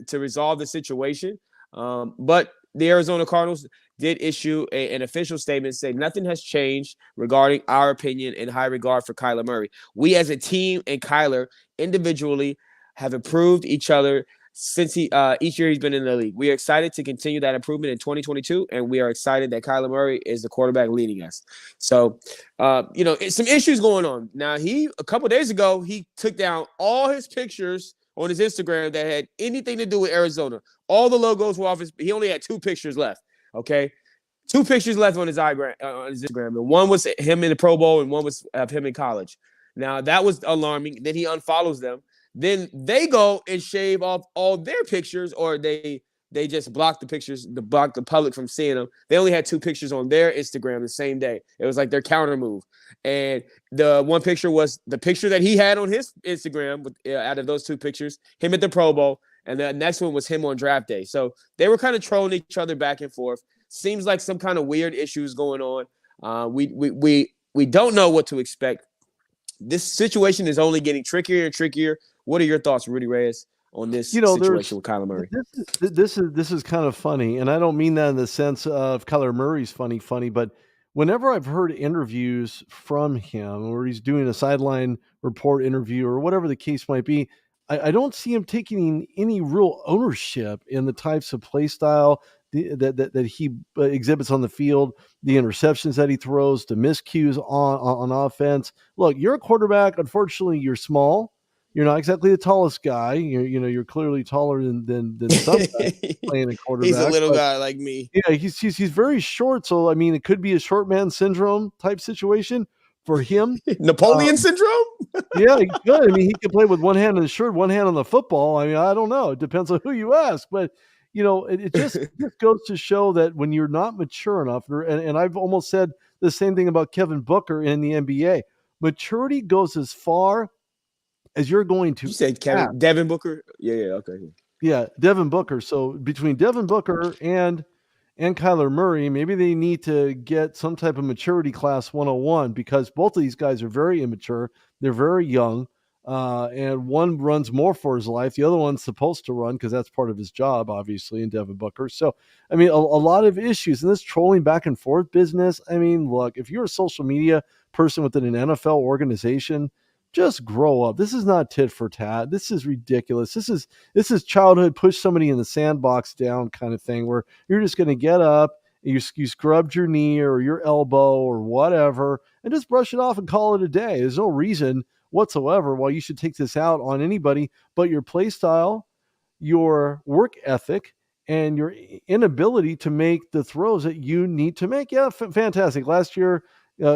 to resolve the situation. But the Arizona Cardinals did issue an official statement saying nothing has changed regarding our opinion and high regard for Kyler Murray. We as a team and Kyler individually have improved each other since each year he's been in the league. We are excited to continue that improvement in 2022, and we are excited that Kyler Murray is the quarterback leading us. So, some issues going on. Now, a couple days ago, he took down all his pictures on his Instagram that had anything to do with Arizona. All the logos were off his. He only had 2 pictures left. Okay, 2 pictures left on his Instagram, and one was him in the Pro Bowl, and one was of him in college. Now that was alarming. Then he unfollows them. Then they go and shave off all their pictures, or they just block the pictures, block the public from seeing them. They only had 2 pictures on their Instagram the same day. It was like their counter move. And the one picture was the picture that he had on his Instagram out of those 2 pictures, him at the Pro Bowl. And the next one was him on draft day. So they were kind of trolling each other back and forth. Seems like some kind of weird issues going on. We don't know what to expect. This situation is only getting trickier and trickier. What are your thoughts, Rudy Reyes, on this situation with Kyler Murray? This is kind of funny, and I don't mean that in the sense of Kyler Murray's funny, but whenever I've heard interviews from him where he's doing a sideline report interview or whatever the case might be, I don't see him taking any real ownership in the types of play style that he exhibits on the field, the interceptions that he throws, the miscues on offense. Look, you're a quarterback. Unfortunately, you're small. You're not exactly the tallest guy. You're clearly taller than some guys playing a quarterback. He's a little guy like me. Yeah, he's very short. So I mean, it could be a short man syndrome type situation for him. Napoleon syndrome? Yeah, he could. I mean, he could play with one hand on the shirt, one hand on the football. I mean, I don't know. It depends on who you ask. But, it just goes to show that when you're not mature enough, and I've almost said the same thing about Kevin Booker in the NBA, maturity goes as far as you're going to. You said Devin Booker? Yeah, okay. Yeah, Devin Booker. So between Devin Booker and Kyler Murray, maybe they need to get some type of maturity class 101 because both of these guys are very immature. They're very young, and one runs more for his life. The other one's supposed to run because that's part of his job, obviously, in Devin Booker. So, I mean, a lot of issues. And this trolling back and forth business, I mean, look, if you're a social media person within an NFL organization, just grow up. This is not tit for tat. This is ridiculous. This is childhood push somebody in the sandbox down kind of thing where you're just going to get up, you scrubbed your knee or your elbow or whatever, and just brush it off and call it a day. There's no reason whatsoever why you should take this out on anybody but your play style, your work ethic, and your inability to make the throws that you need to make. Yeah, fantastic. Last year,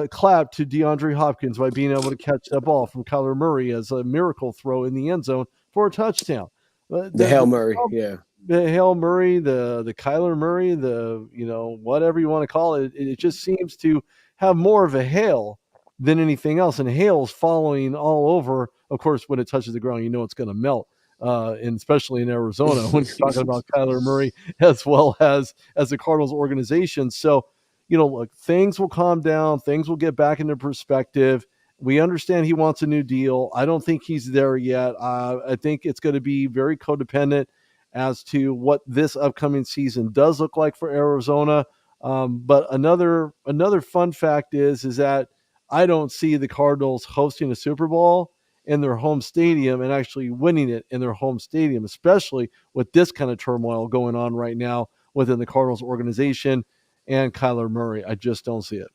clap to DeAndre Hopkins by being able to catch that ball from Kyler Murray as a miracle throw in the end zone for a touchdown. The Hail Murray, yeah. The Hail Murray, the Kyler Murray, whatever you want to call it, it just seems to have more of a hail than anything else. And hail's following all over. Of course, when it touches the ground, it's going to melt. And especially in Arizona when you're talking about Kyler Murray as well as the Cardinals organization. So, look, things will calm down. Things will get back into perspective. We understand he wants a new deal. I don't think he's there yet. I think it's going to be very codependent as to what this upcoming season does look like for Arizona. But another fun fact is that I don't see the Cardinals hosting a Super Bowl in their home stadium and actually winning it in their home stadium, especially with this kind of turmoil going on right now within the Cardinals organization and Kyler Murray. I just don't see it.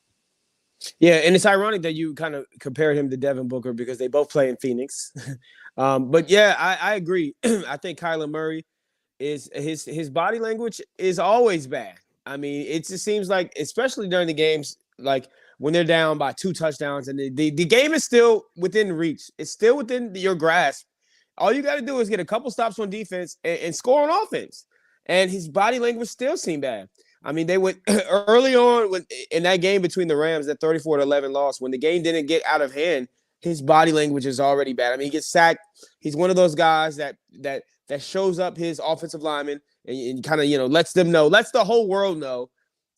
Yeah, and it's ironic that you kind of compared him to Devin Booker because they both play in Phoenix. But yeah, I agree. I think Kyler Murray is his body language is always bad. I mean, it just seems like, especially during the games, like when they're down by 2 touchdowns and the game is still within reach. It's still within your grasp. All you got to do is get a couple stops on defense and score on offense. And his body language still seemed bad. I mean, they went early on in that game between the Rams, that 34-11 loss, when the game didn't get out of hand, his body language is already bad. I mean, he gets sacked. He's one of those guys that shows up his offensive lineman and kind of, lets the whole world know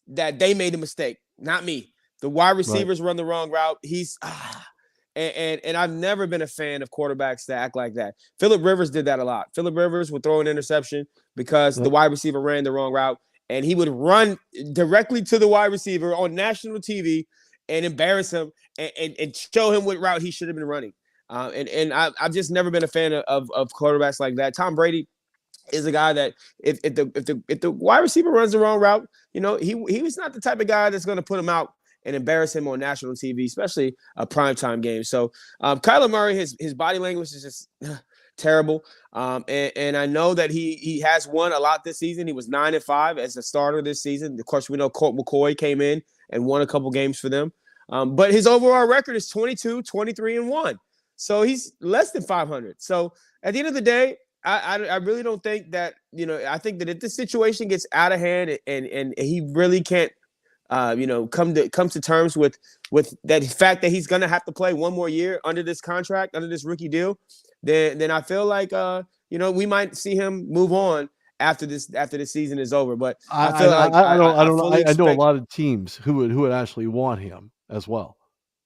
that they made a mistake, not me. The wide receivers run the wrong route. And I've never been a fan of quarterbacks that act like that. Phillip Rivers did that a lot. Phillip Rivers would throw an interception because the wide receiver ran the wrong route. And he would run directly to the wide receiver on national TV and embarrass him and show him what route he should have been running. And I've just never been a fan of quarterbacks like that. Tom Brady is a guy that if the wide receiver runs the wrong route, he was not the type of guy that's going to put him out and embarrass him on national TV, especially a primetime game. So Kyler Murray, his body language is just terrible. And I know that he has won a lot this season. He was 9-5 as a starter this season. Of course, we know Colt McCoy came in and won a couple games for them. But his overall record is 22, 23-1. So he's less than 500. So at the end of the day, I really don't think that, I think that if the situation gets out of hand and he really can't, come to terms with that fact that he's going to have to play one more year under this contract, under this rookie deal, then I feel like, we might see him move on after this season is over. But I feel like I don't know. fully I know a expect. lot of teams who would actually want him as well.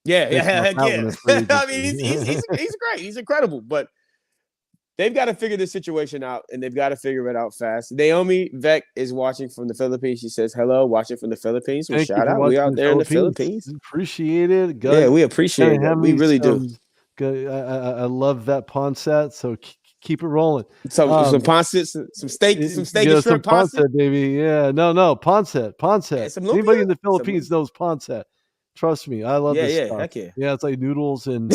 Yeah, Thinking about heck that yeah. one in free I mean, agency. he's great. He's incredible. But they've got to figure this situation out, and they've got to figure it out fast. Naomi Vec is watching from the Philippines. She says, hello, watching from the Philippines. Well, Thank you shout for out. We watching out the there in the Philippines. Philippines. Appreciate it. Yeah, we appreciate that. We really do. I love that Ponset, so keep it rolling. Some Ponset, some steak and Some shrimp Ponset. Ponset, baby. Yeah, no, Ponset. Yeah, some lumpia? Anybody in the Philippines knows Ponset. Trust me, I love this stuff. Heck yeah. Yeah, it's like noodles and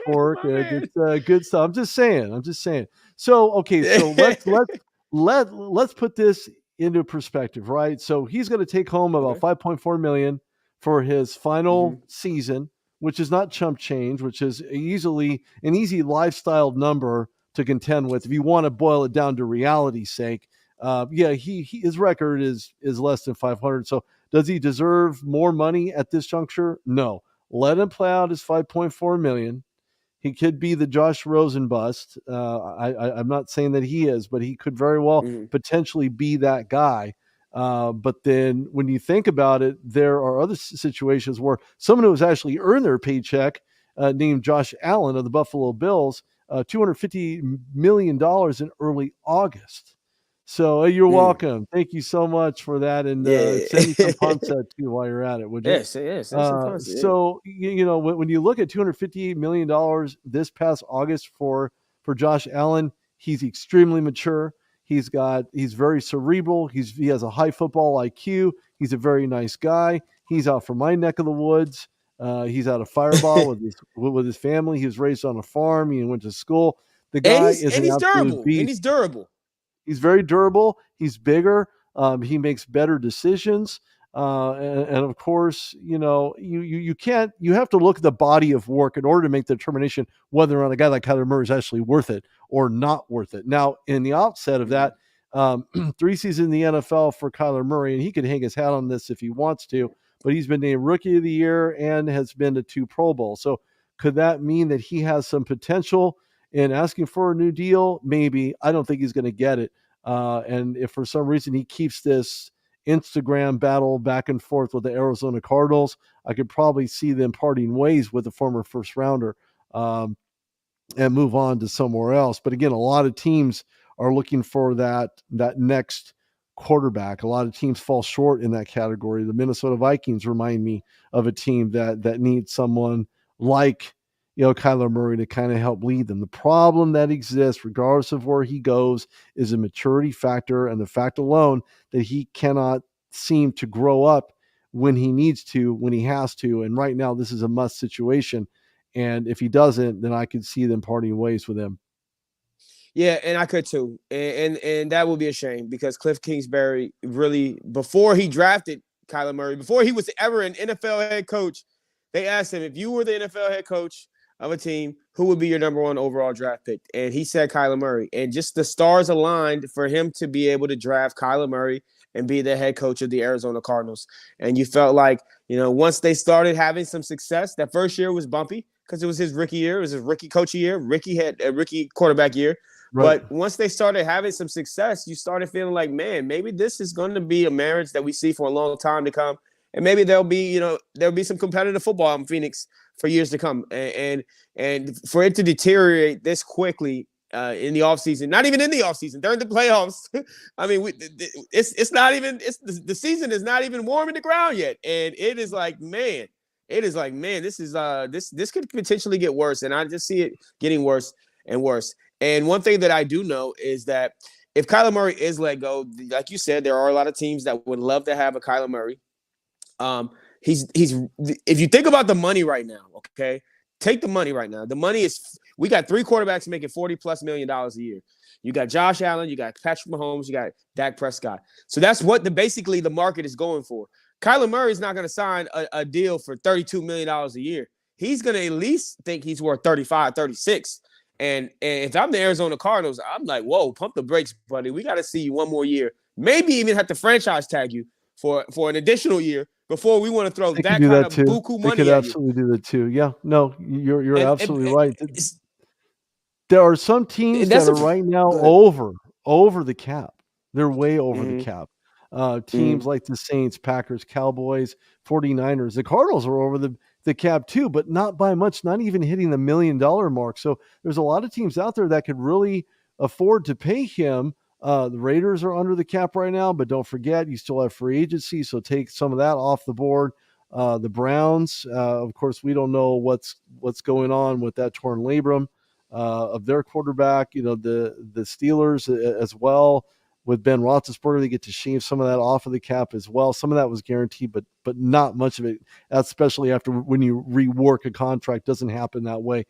pork. Good stuff. I'm just saying. So okay, so let's put this into perspective, right? So he's going to take home about $5.4 million for his final season, which is not chump change, which is an easy lifestyle number to contend with if you want to boil it down to reality's sake. His record is less than 500. So does he deserve more money at this juncture? No. Let him play out his $5.4 million. He could be the Josh Rosen bust. I'm not saying that he is, but he could very well potentially be that guy. But then when you think about it, there are other situations where someone who has actually earned their paycheck, named Josh Allen of the Buffalo Bills, $250 million in early August. So you're welcome. Thank you so much for that. And send me some Ponset too while you're at it, would you? Yes. So, when you look at $258 million this past August for Josh Allen, he's extremely mature. He's very cerebral. He has a high football IQ. He's a very nice guy. He's out from my neck of the woods. He's out of Fireball with his family. He was raised on a farm. He went to school. The guy is an absolute beast. And he's durable. He's very durable. He's bigger. He makes better decisions. And of course, you have to look at the body of work in order to make the determination whether or not a guy like Kyler Murray is actually worth it or not worth it. Now, in the outset of that, 3 seasons in the NFL for Kyler Murray, and he could hang his hat on this if he wants to, but he's been named Rookie of the Year and has been to 2 Pro Bowls. So could that mean that he has some potential in asking for a new deal? Maybe. I don't think he's going to get it. And if for some reason he keeps this Instagram battle back and forth with the Arizona Cardinals, I could probably see them parting ways with the former first rounder and move on to somewhere else. But again, a lot of teams are looking for that next quarterback. A lot of teams fall short in that category. The Minnesota Vikings remind me of a team that needs someone like Kyler Murray to kind of help lead them. The problem that exists, regardless of where he goes, is a maturity factor, and the fact alone that he cannot seem to grow up when he needs to, when he has to. And right now, this is a must situation. And if he doesn't, then I could see them parting ways with him. Yeah, and I could too. And that would be a shame because Cliff Kingsbury really, before he drafted Kyler Murray, before he was ever an NFL head coach, they asked him, if you were the NFL head coach of a team, who would be your number 1 overall draft pick? And he said Kyler Murray. And just the stars aligned for him to be able to draft Kyler Murray and be the head coach of the Arizona Cardinals. And you felt like, once they started having some success, that first year was bumpy because it was his rookie year. It was his rookie coaching year. Ricky had a rookie quarterback year. Right. But once they started having some success, you started feeling like, man, maybe this is going to be a marriage that we see for a long time to come. And maybe there'll be some competitive football in Phoenix for years to come. And for it to deteriorate this quickly in the offseason, not even in the offseason, during the playoffs. I mean, the season is not even warm in the ground yet. And it is like, man, this could potentially get worse. And I just see it getting worse and worse. And one thing that I do know is that if Kyler Murray is let go, like you said, there are a lot of teams that would love to have a Kyler Murray. He's if you think about the money right now, okay, take the money right now. The money is we got 3 quarterbacks making $40+ million a year. You got Josh Allen, you got Patrick Mahomes, you got Dak Prescott. So that's what basically the market is going for. Kyler Murray is not going to sign a deal for $32 million a year. He's going to at least think he's worth 35, 36. And if I'm the Arizona Cardinals, I'm like, whoa, pump the brakes, buddy. We got to see you one more year. Maybe even have to franchise tag you for an additional year before we want to throw that kind of buku money They could at absolutely do that too. Yeah, no, you're absolutely you. right. There are some teams that are right now over the cap. They're way over the cap. Teams like the Saints, Packers, Cowboys, 49ers. The Cardinals are over the cap too, but not by much, not even hitting the $1 million mark. So there's a lot of teams out there that could really afford to pay him. The Raiders are under the cap right now, but don't forget, you still have free agency, so take some of that off the board. The Browns, of course, we don't know what's going on with that torn labrum of their quarterback. You know, the Steelers as well with Ben Roethlisberger, they get to shave some of that off of the cap as well. Some of that was guaranteed, but not much of it, especially after when you rework a contract. Doesn't happen that way.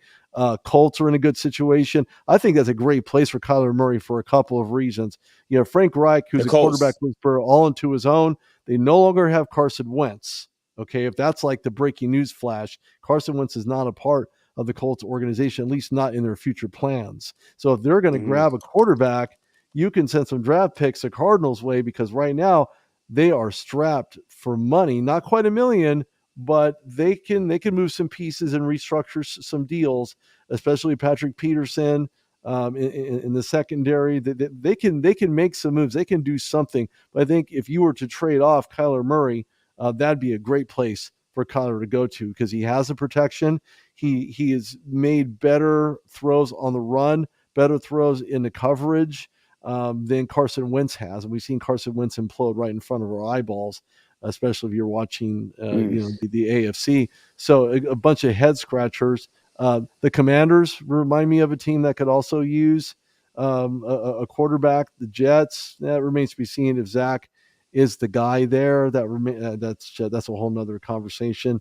Colts are in a good situation. I think that's a great place for Kyler Murray for a couple of reasons. You know, Frank Reich, who's a quarterback whisperer all into his own. They no longer have Carson Wentz. Okay, if that's like the breaking news flash, Carson Wentz is not a part of the Colts organization, at least not in their future plans. So if they're going to grab a quarterback, you can send some draft picks the Cardinals' way, because right now they are strapped for money, not quite $1 million, but they can move some pieces and restructure some deals, especially Patrick Peterson in the secondary. They can make some moves. They can do something. But I think if you were to trade off Kyler Murray, that'd be a great place for Kyler to go to, because he has the protection. He has made better throws on the run, better throws in the coverage than Carson Wentz has. And we've seen Carson Wentz implode right in front of our eyeballs, especially if you're watching the AFC. So a bunch of head scratchers. The Commanders remind me of a team that could also use a quarterback. The Jets, that remains to be seen if Zach is the guy there. That's a whole nother conversation.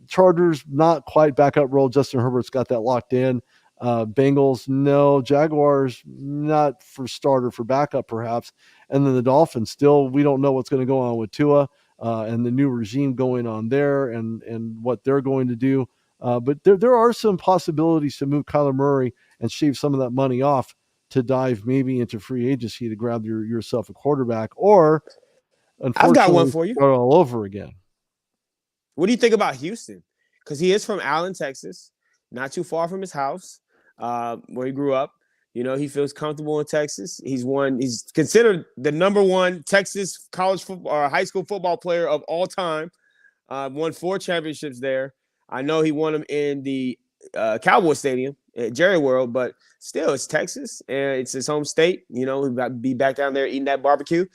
Chargers, not quite backup role. Justin Herbert's got that locked in. Bengals, no. Jaguars, not for starter, for backup perhaps. And then the Dolphins, still, we don't know what's going to go on with Tua and the new regime going on there and what they're going to do. But there are some possibilities to move Kyler Murray and shave some of that money off to dive maybe into free agency to grab yourself a quarterback, or unfortunately, I've got one for you. Start all over again. What do you think about Houston? Because he is from Allen, Texas, not too far from his house, where he grew up. You know, he feels comfortable in Texas. He's considered the #1 Texas college football or high school football player of all time. Won 4 championships there. I know he won them in the Cowboy Stadium at Jerry World, but still, it's Texas and it's his home state. You know, he'll be back down there eating that barbecue.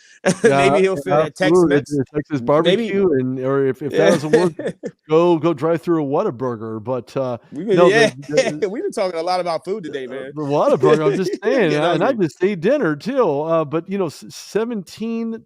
Maybe he'll feel that Tex-Mex. Texas barbecue, or if that doesn't work, go drive through a Whataburger. But we've been talking a lot about food today, man. The Whataburger, I'm just saying, and I just ate dinner too. But 17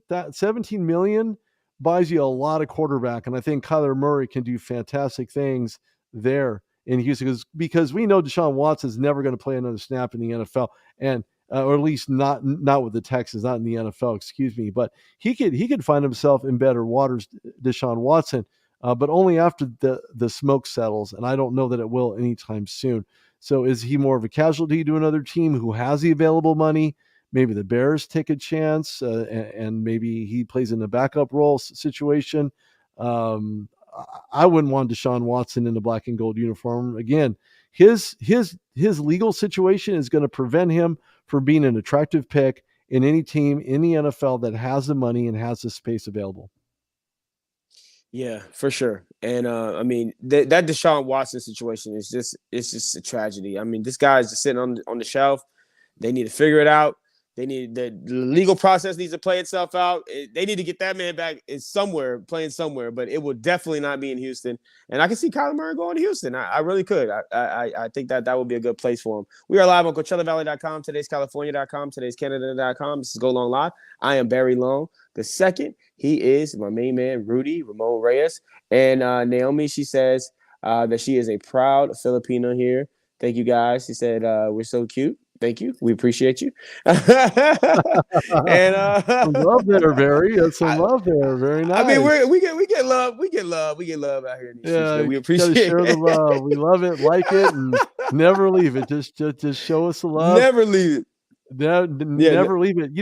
million buys you a lot of quarterback, and I think Kyler Murray can do fantastic things there in Houston, because we know Deshaun Watson is never going to play another snap in the NFL, and or at least not with the Texans, not in the NFL, excuse me. But he could find himself in better waters, Deshaun Watson, but only after the smoke settles, and I don't know that it will anytime soon. So is he more of a casualty to another team who has the available money? Maybe the Bears take a chance, and maybe he plays in a backup role situation. I wouldn't want Deshaun Watson in the black and gold uniform. Again, his legal situation is going to prevent him from being an attractive pick in any team in the NFL that has the money and has the space available. Yeah, for sure. And I mean, that Deshaun Watson situation is just a tragedy. I mean, this guy's just sitting on the shelf. They need to figure it out. They need the legal process needs to play itself out. They need to get that man back playing somewhere, but it will definitely not be in Houston. And I can see Kyler Murray going to Houston. I really could. I think that would be a good place for him. We are live on CoachellaValley.com, today's California.com, today's Canada.com. This is Go Long Live. I am Barry Long the second. He is my main man, Rudy, Ramon Reyes. And Naomi, she says, that she is a proud Filipino here. Thank you guys. She said we're so cute. Thank you. We appreciate you. And Some love there, Barry. That's some I, love there. Very I mean, nice. we get love. We get love out here in these streets, Yeah, man. you We gotta appreciate share the it. love. We love it, like it, and never leave it. Just show us the love. Never leave it. Yeah. Never leave it.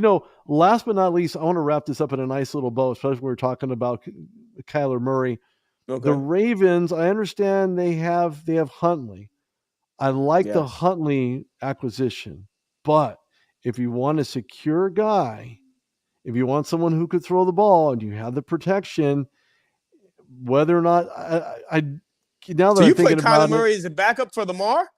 Last but not least, I want to wrap this up in a nice little bow, especially when we're talking about Kyler Murray. The Okay. Ravens, I understand they have Huntley. I like the Yes. Huntley acquisition, but if you want a secure guy, if you want someone who could throw the ball and you have the protection, whether or not I now So that I'm you play thinking Kyler about it, Murray as a backup for Lamar?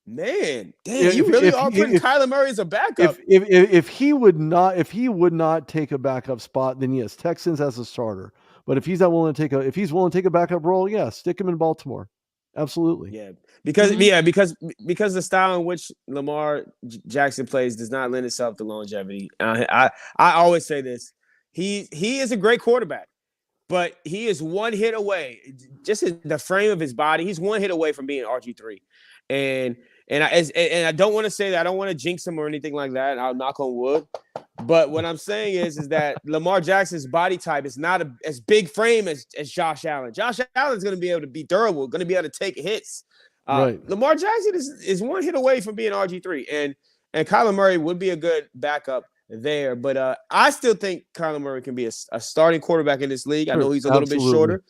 Man, dang, you if really if are putting Kyler Murray as a backup. if he would not take a backup spot, then yes, Texans as a starter. But if he's willing to take a backup role, yeah, stick him in Baltimore. Absolutely. Yeah, because the style in which Lamar Jackson plays does not lend itself to longevity. I always say this: he is a great quarterback, but he is one hit away. Just in the frame of his body, he's one hit away from being RG3. And I don't want to say that. I don't want to jinx him or anything like that. I'll knock on wood. But what I'm saying is that Lamar Jackson's body type is not as big frame as Josh Allen. Josh Allen's going to be able to be durable, going to be able to take hits. Right. Lamar Jackson is one hit away from being RG3. And Kyler Murray would be a good backup there. But I still think Kyler Murray can be a starting quarterback in this league. I know he's a little bit shorter.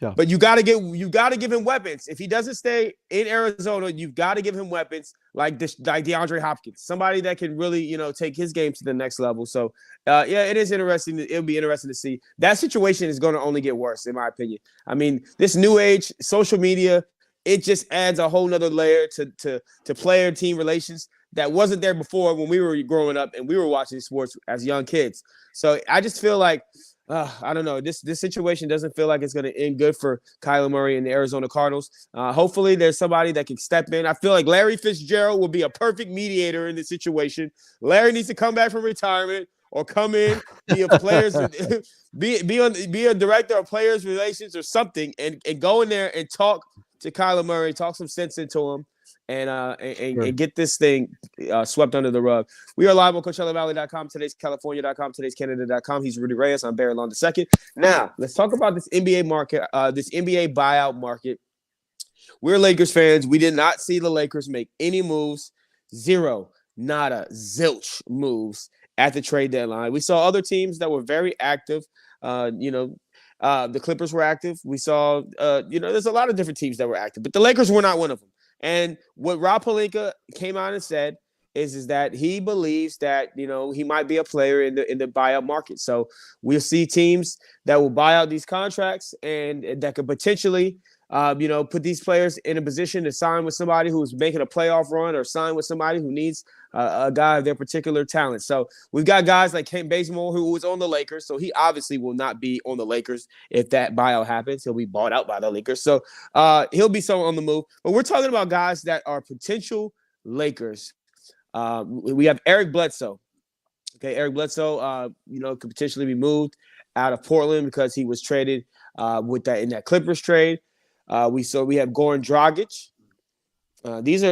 Yeah. But you got to give him weapons. If he doesn't stay in Arizona, you've got to give him weapons like DeAndre Hopkins, somebody that can really, take his game to the next level. So, it is interesting. It'll be interesting to see. That situation is going to only get worse, in my opinion. I mean, this new age social media, it just adds a whole nother layer to player team relations that wasn't there before when we were growing up and we were watching sports as young kids. So I just feel like, I don't know. This situation doesn't feel like it's going to end good for Kyler Murray and the Arizona Cardinals. Hopefully, there's somebody that can step in. I feel like Larry Fitzgerald will be a perfect mediator in this situation. Larry needs to come back from retirement or come in, be a players, be a director of players relations or something, and go in there and talk to Kyler Murray, talk some sense into him, and get this thing swept under the rug. We are live on CoachellaValley.com, today's California.com, today's Canada.com. He's Rudy Reyes. I'm Barry Long II. Now, let's talk about this NBA market, this NBA buyout market. We're Lakers fans. We did not see the Lakers make any moves. Zero, nada, zilch moves at the trade deadline. We saw other teams that were very active. The Clippers were active. We saw, there's a lot of different teams that were active, but the Lakers were not one of them. And what Rob Pelinka came out and said is that he believes that, he might be a player in the buyout market. So we'll see teams that will buy out these contracts and that could potentially, put these players in a position to sign with somebody who's making a playoff run or sign with somebody who needs a guy of their particular talent. So we've got guys like Kent Bazemore, who was on the Lakers. So he obviously will not be on the Lakers if that buyout happens. He'll be bought out by the Lakers. So he'll be someone on the move. But we're talking about guys that are potential Lakers. We have Eric Bledsoe. Okay, Eric Bledsoe, could potentially be moved out of Portland because he was traded in that Clippers trade. We have Goran Dragic. These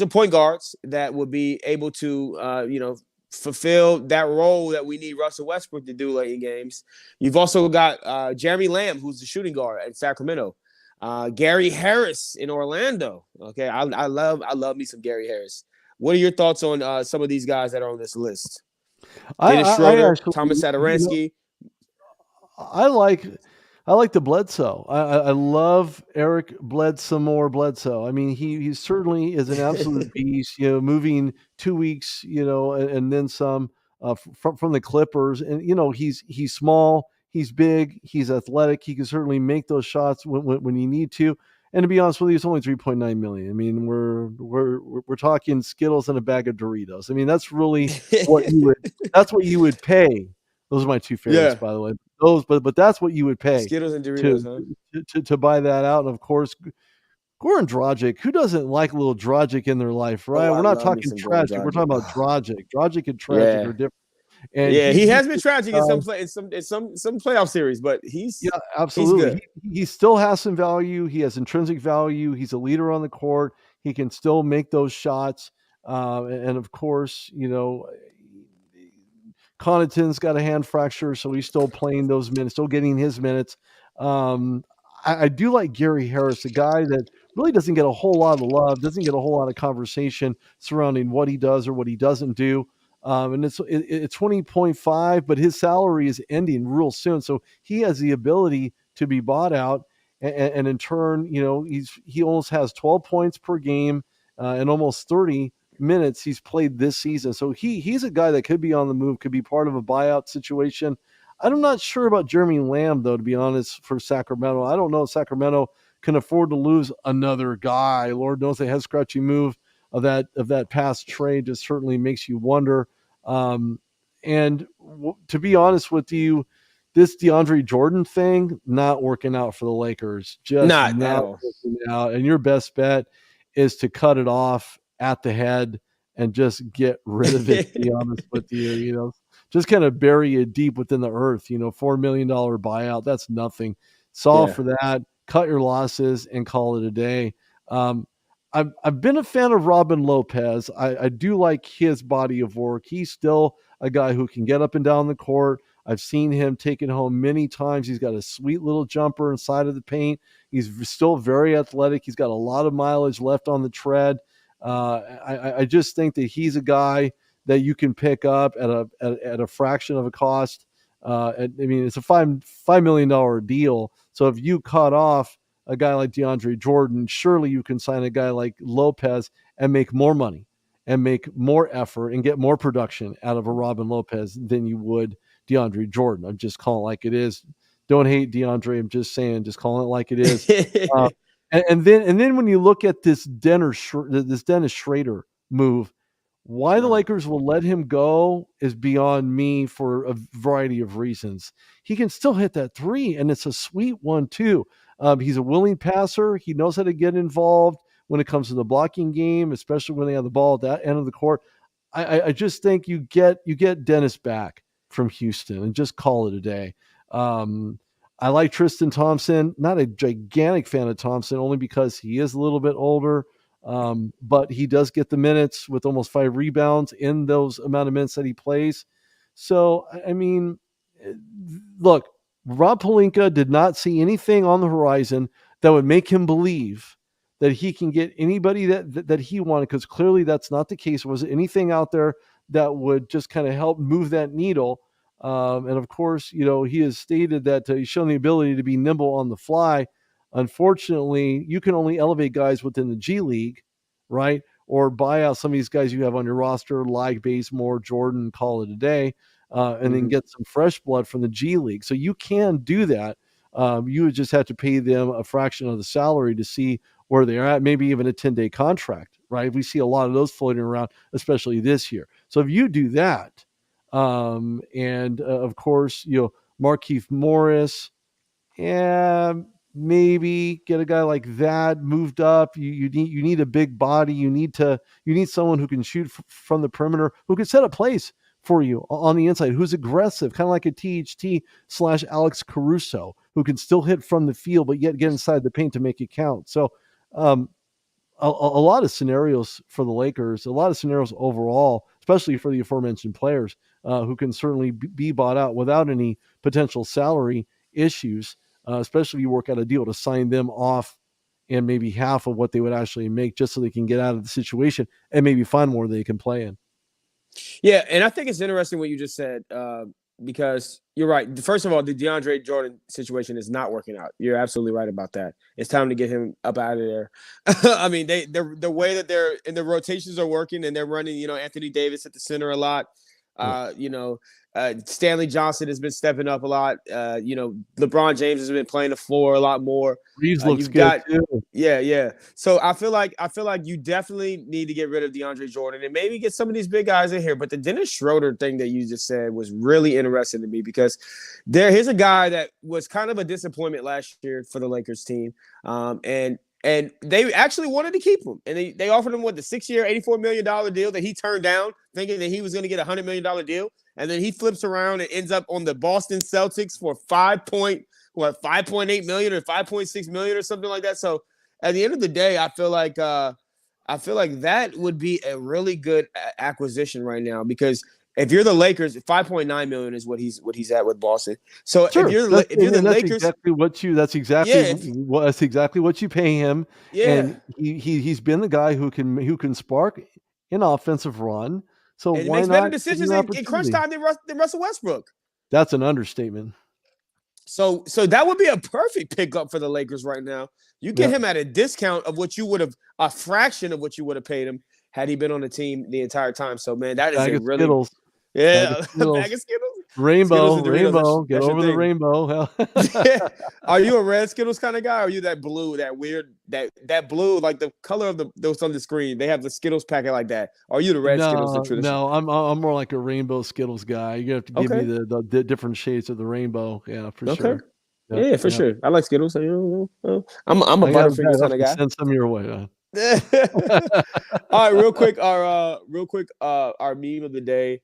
are point guards that would be able to fulfill that role that we need Russell Westbrook to do late in games. You've also got Jeremy Lamb, who's the shooting guard at Sacramento. Gary Harris in Orlando. Okay, I love me some Gary Harris. What are your thoughts on some of these guys that are on this list? Dennis Schroeder, Thomas Satoransky. I like the Bledsoe. I love Eric Bledsoe. I mean, he certainly is an absolute beast. Moving 2 weeks, and then some from the Clippers, and he's small, he's big, he's athletic. He can certainly make those shots when you need to. And to be honest with you, it's only $3.9 million. I mean, we're talking Skittles and a bag of Doritos. I mean, that's really what you would pay. Those are my two favorites, by the way. But that's what you would pay. Skittles and Doritos, to buy that out. And of course, Goran Dragic. Who doesn't like a little Dragic in their life, right? We're not talking tragic. We're talking about Dragic. Dragic and tragic are different. And Yeah, he he's has been tragic in uh, some play in some playoff series, but yeah, he's absolutely. good. He still has some value. He has intrinsic value. He's a leader on the court. He can still make those shots. And of course, Connaughton's got a hand fracture, so he's still playing those minutes, still getting his minutes. Um, I do like Gary Harris, a guy that really doesn't get a whole lot of love, doesn't get a whole lot of conversation surrounding what he does or what he doesn't do. And it's 20.5, but his salary is ending real soon, so he has the ability to be bought out, and in turn, he almost has 12 points per game and almost 30 minutes he's played this season. So he's a guy that could be on the move, could be part of a buyout situation. I'm not sure about Jeremy Lamb, though, to be honest, for Sacramento. I don't know if Sacramento can afford to lose another guy. Lord knows they had a scratchy move of that past trade. Just certainly makes you wonder. And to be honest with you, this DeAndre Jordan thing not working out for the Lakers. Just Not at not all. working out. And your best bet is to cut it off at the head and just get rid of it, to be honest with you, just kind of bury it deep within the earth, $4 million buyout. That's nothing. Solve Yeah. for that, cut your losses and call it a day. I've been a fan of Robin Lopez. I do like his body of work. He's still a guy who can get up and down the court. I've seen him take it home many times. He's got a sweet little jumper inside of the paint. He's still very athletic. He's got a lot of mileage left on the tread. I just think that he's a guy that you can pick up at a fraction of a cost. It's a $5 million deal. So if you cut off a guy like DeAndre Jordan, surely you can sign a guy like Lopez and make more money and make more effort and get more production out of a Robin Lopez than you would DeAndre Jordan. I'm just calling it like it is. Don't hate DeAndre. I'm just saying, just calling it like it is. And then when you look at this Dennis Schrader move, why the Lakers will let him go is beyond me for a variety of reasons. He can still hit that three, and it's a sweet one too. He's a willing passer. He knows how to get involved when it comes to the blocking game, especially when they have the ball at that end of the court. I just think you get Dennis back from Houston and just call it a day. I like Tristan Thompson. Not a gigantic fan of Thompson, only because he is a little bit older. But he does get the minutes with almost 5 rebounds in those amount of minutes that he plays. So, look, Rob Pelinka did not see anything on the horizon that would make him believe that he can get anybody that he wanted, because clearly that's not the case. Was anything out there that would just kind of help move that needle? And of course, he has stated that he's shown the ability to be nimble on the fly. Unfortunately, you can only elevate guys within the G League, right? Or buy out some of these guys you have on your roster, like Bazemore, Jordan, call it a day, and then get some fresh blood from the G League. So you can do that. You would just have to pay them a fraction of the salary to see where they're at, maybe even a 10-day contract, right? We see a lot of those floating around, especially this year. So if you do that, and of course, Markieff Morris, maybe get a guy like that moved up. You need a big body. You need someone who can shoot from the perimeter, who can set a place for you on the inside, who's aggressive, kind of like a THT/Alex Caruso, who can still hit from the field but yet get inside the paint to make it count. So a lot of scenarios for the Lakers, a lot of scenarios overall, especially for the aforementioned players who can certainly be bought out without any potential salary issues, especially if you work out a deal to sign them off and maybe half of what they would actually make, just so they can get out of the situation and maybe find more they can play in. Yeah, and I think it's interesting what you just said, because you're right. First of all, the DeAndre Jordan situation is not working out. You're absolutely right about that. It's time to get him up out of there. I mean, the way that they're in the rotations are working, and they're running, Anthony Davis at the center a lot. Stanley Johnson has been stepping up a lot. LeBron James has been playing the floor a lot more. Reeves looks good too. Yeah. So I feel like you definitely need to get rid of DeAndre Jordan and maybe get some of these big guys in here. But the Dennis Schroeder thing that you just said was really interesting to me, because here's a guy that was kind of a disappointment last year for the Lakers team. And And they actually wanted to keep him. And they offered him, the 6-year, $84 million deal that he turned down, thinking that he was going to get a $100 million deal. And then he flips around and ends up on the Boston Celtics for $5.8 million or $5.6 million or something like that. So at the end of the day, I feel like that would be a really good acquisition right now, because if you're the Lakers, $5.9 million is what he's at with Boston. So Sure. if you're the Lakers, that's exactly what you pay him. Yeah. And he's been the guy who can spark an offensive run. So and why makes not better decisions in crunch time than Russell Westbrook. That's an understatement. So that would be a perfect pickup for the Lakers right now. You get him at a discount of what you would have, a fraction of what you would have paid him had he been on the team the entire time. So man, that is a really Skittles. bag of Skittles. Rainbow, Skittles get over the rainbow. Are you a red Skittles kind of guy, or are you that blue, that weird, that blue, like the color of those on the screen? They have the Skittles packet like that. Are you the red Skittles? The traditional? No, I'm more like a rainbow Skittles guy. You have to give me the different shades of the rainbow. Yeah, for sure. Yeah, for sure. I like Skittles. I'm a Butterfingers kind of guy. Send some your way. All right, real quick, our meme of the day.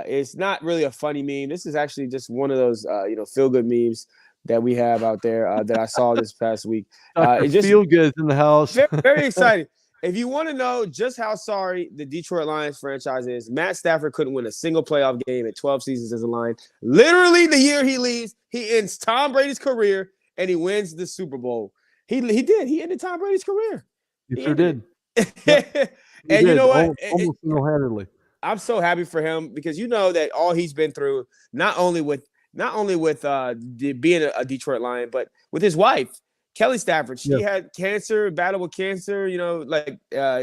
It's not really a funny meme. This is actually just one of those feel good memes that we have out there that I saw this past week. It just feel good in the house. Very, very exciting. If you want to know just how sorry the Detroit Lions franchise is, Matt Stafford couldn't win a single playoff game at 12 seasons as a Lion. Literally, the year he leaves, he ends Tom Brady's career and he wins the Super Bowl. He did. He ended Tom Brady's career. He sure did. And you know what? Almost single-handedly. I'm so happy for him, because you know that all he's been through, not only with being a Detroit Lion, but with his wife, Kelly Stafford. She had cancer, battle with cancer,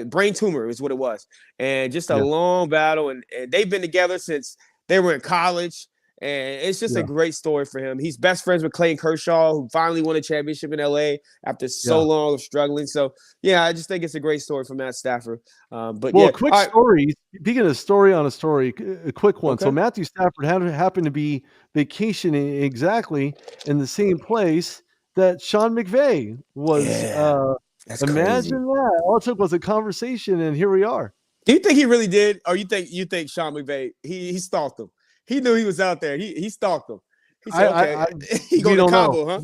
brain tumor is what it was. And just a long battle. And they've been together since they were in college. And it's just a great story for him. He's best friends with Clayton Kershaw, who finally won a championship in LA after so long of struggling. So, I just think it's a great story for Matt Stafford. A quick story. Speaking of story on a story, a quick one. Okay. So Matthew Stafford happened to be vacationing exactly in the same place that Sean McVay was. Imagine crazy. That. All it took was a conversation, and here we are. Do you think he really did? Or you think Sean McVay, he stalked him? He knew he was out there. He stalked him. He said, "Okay, he going to Cabo, huh?"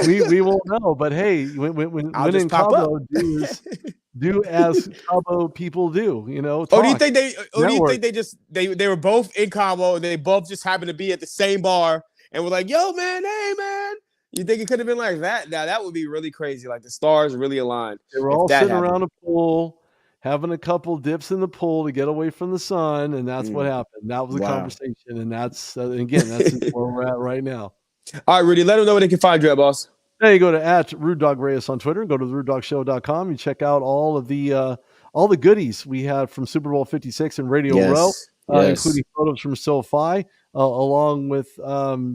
We won't know. But hey, when in Cabo, do as Cabo people do. Or do you think they were both in Cabo and they both just happened to be at the same bar and were like, "Yo, man, hey, man." You think it could have been like that? Now that would be really crazy. Like the stars really aligned. They were all sitting around a pool, having a couple dips in the pool to get away from the sun, and that's what happened. That was the conversation, and that's that's where we're at right now. All right, Rudy, let them know where they can find you at, boss. There you go to @RudeDogReyes on Twitter. Go to therudedogshow.com. You check out all the goodies we had from Super Bowl 56 and Radio Row, including photos from SoFi, along with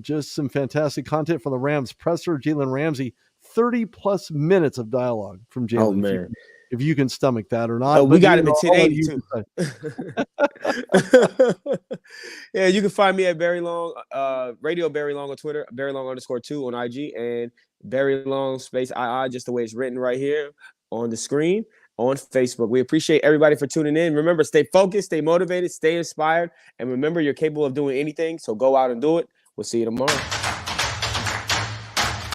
just some fantastic content from the Rams presser, Jalen Ramsey. 30+ minutes of dialogue from Jalen. Oh man. If you can stomach that or not. We got him at 1080 too. Yeah, you can find me at Barry Long, Radio Barry Long on Twitter, Barry Long _2 on IG, and Barry Long _II, just the way it's written right here on the screen on Facebook. We appreciate everybody for tuning in. Remember, stay focused, stay motivated, stay inspired, and remember, you're capable of doing anything, so go out and do it. We'll see you tomorrow.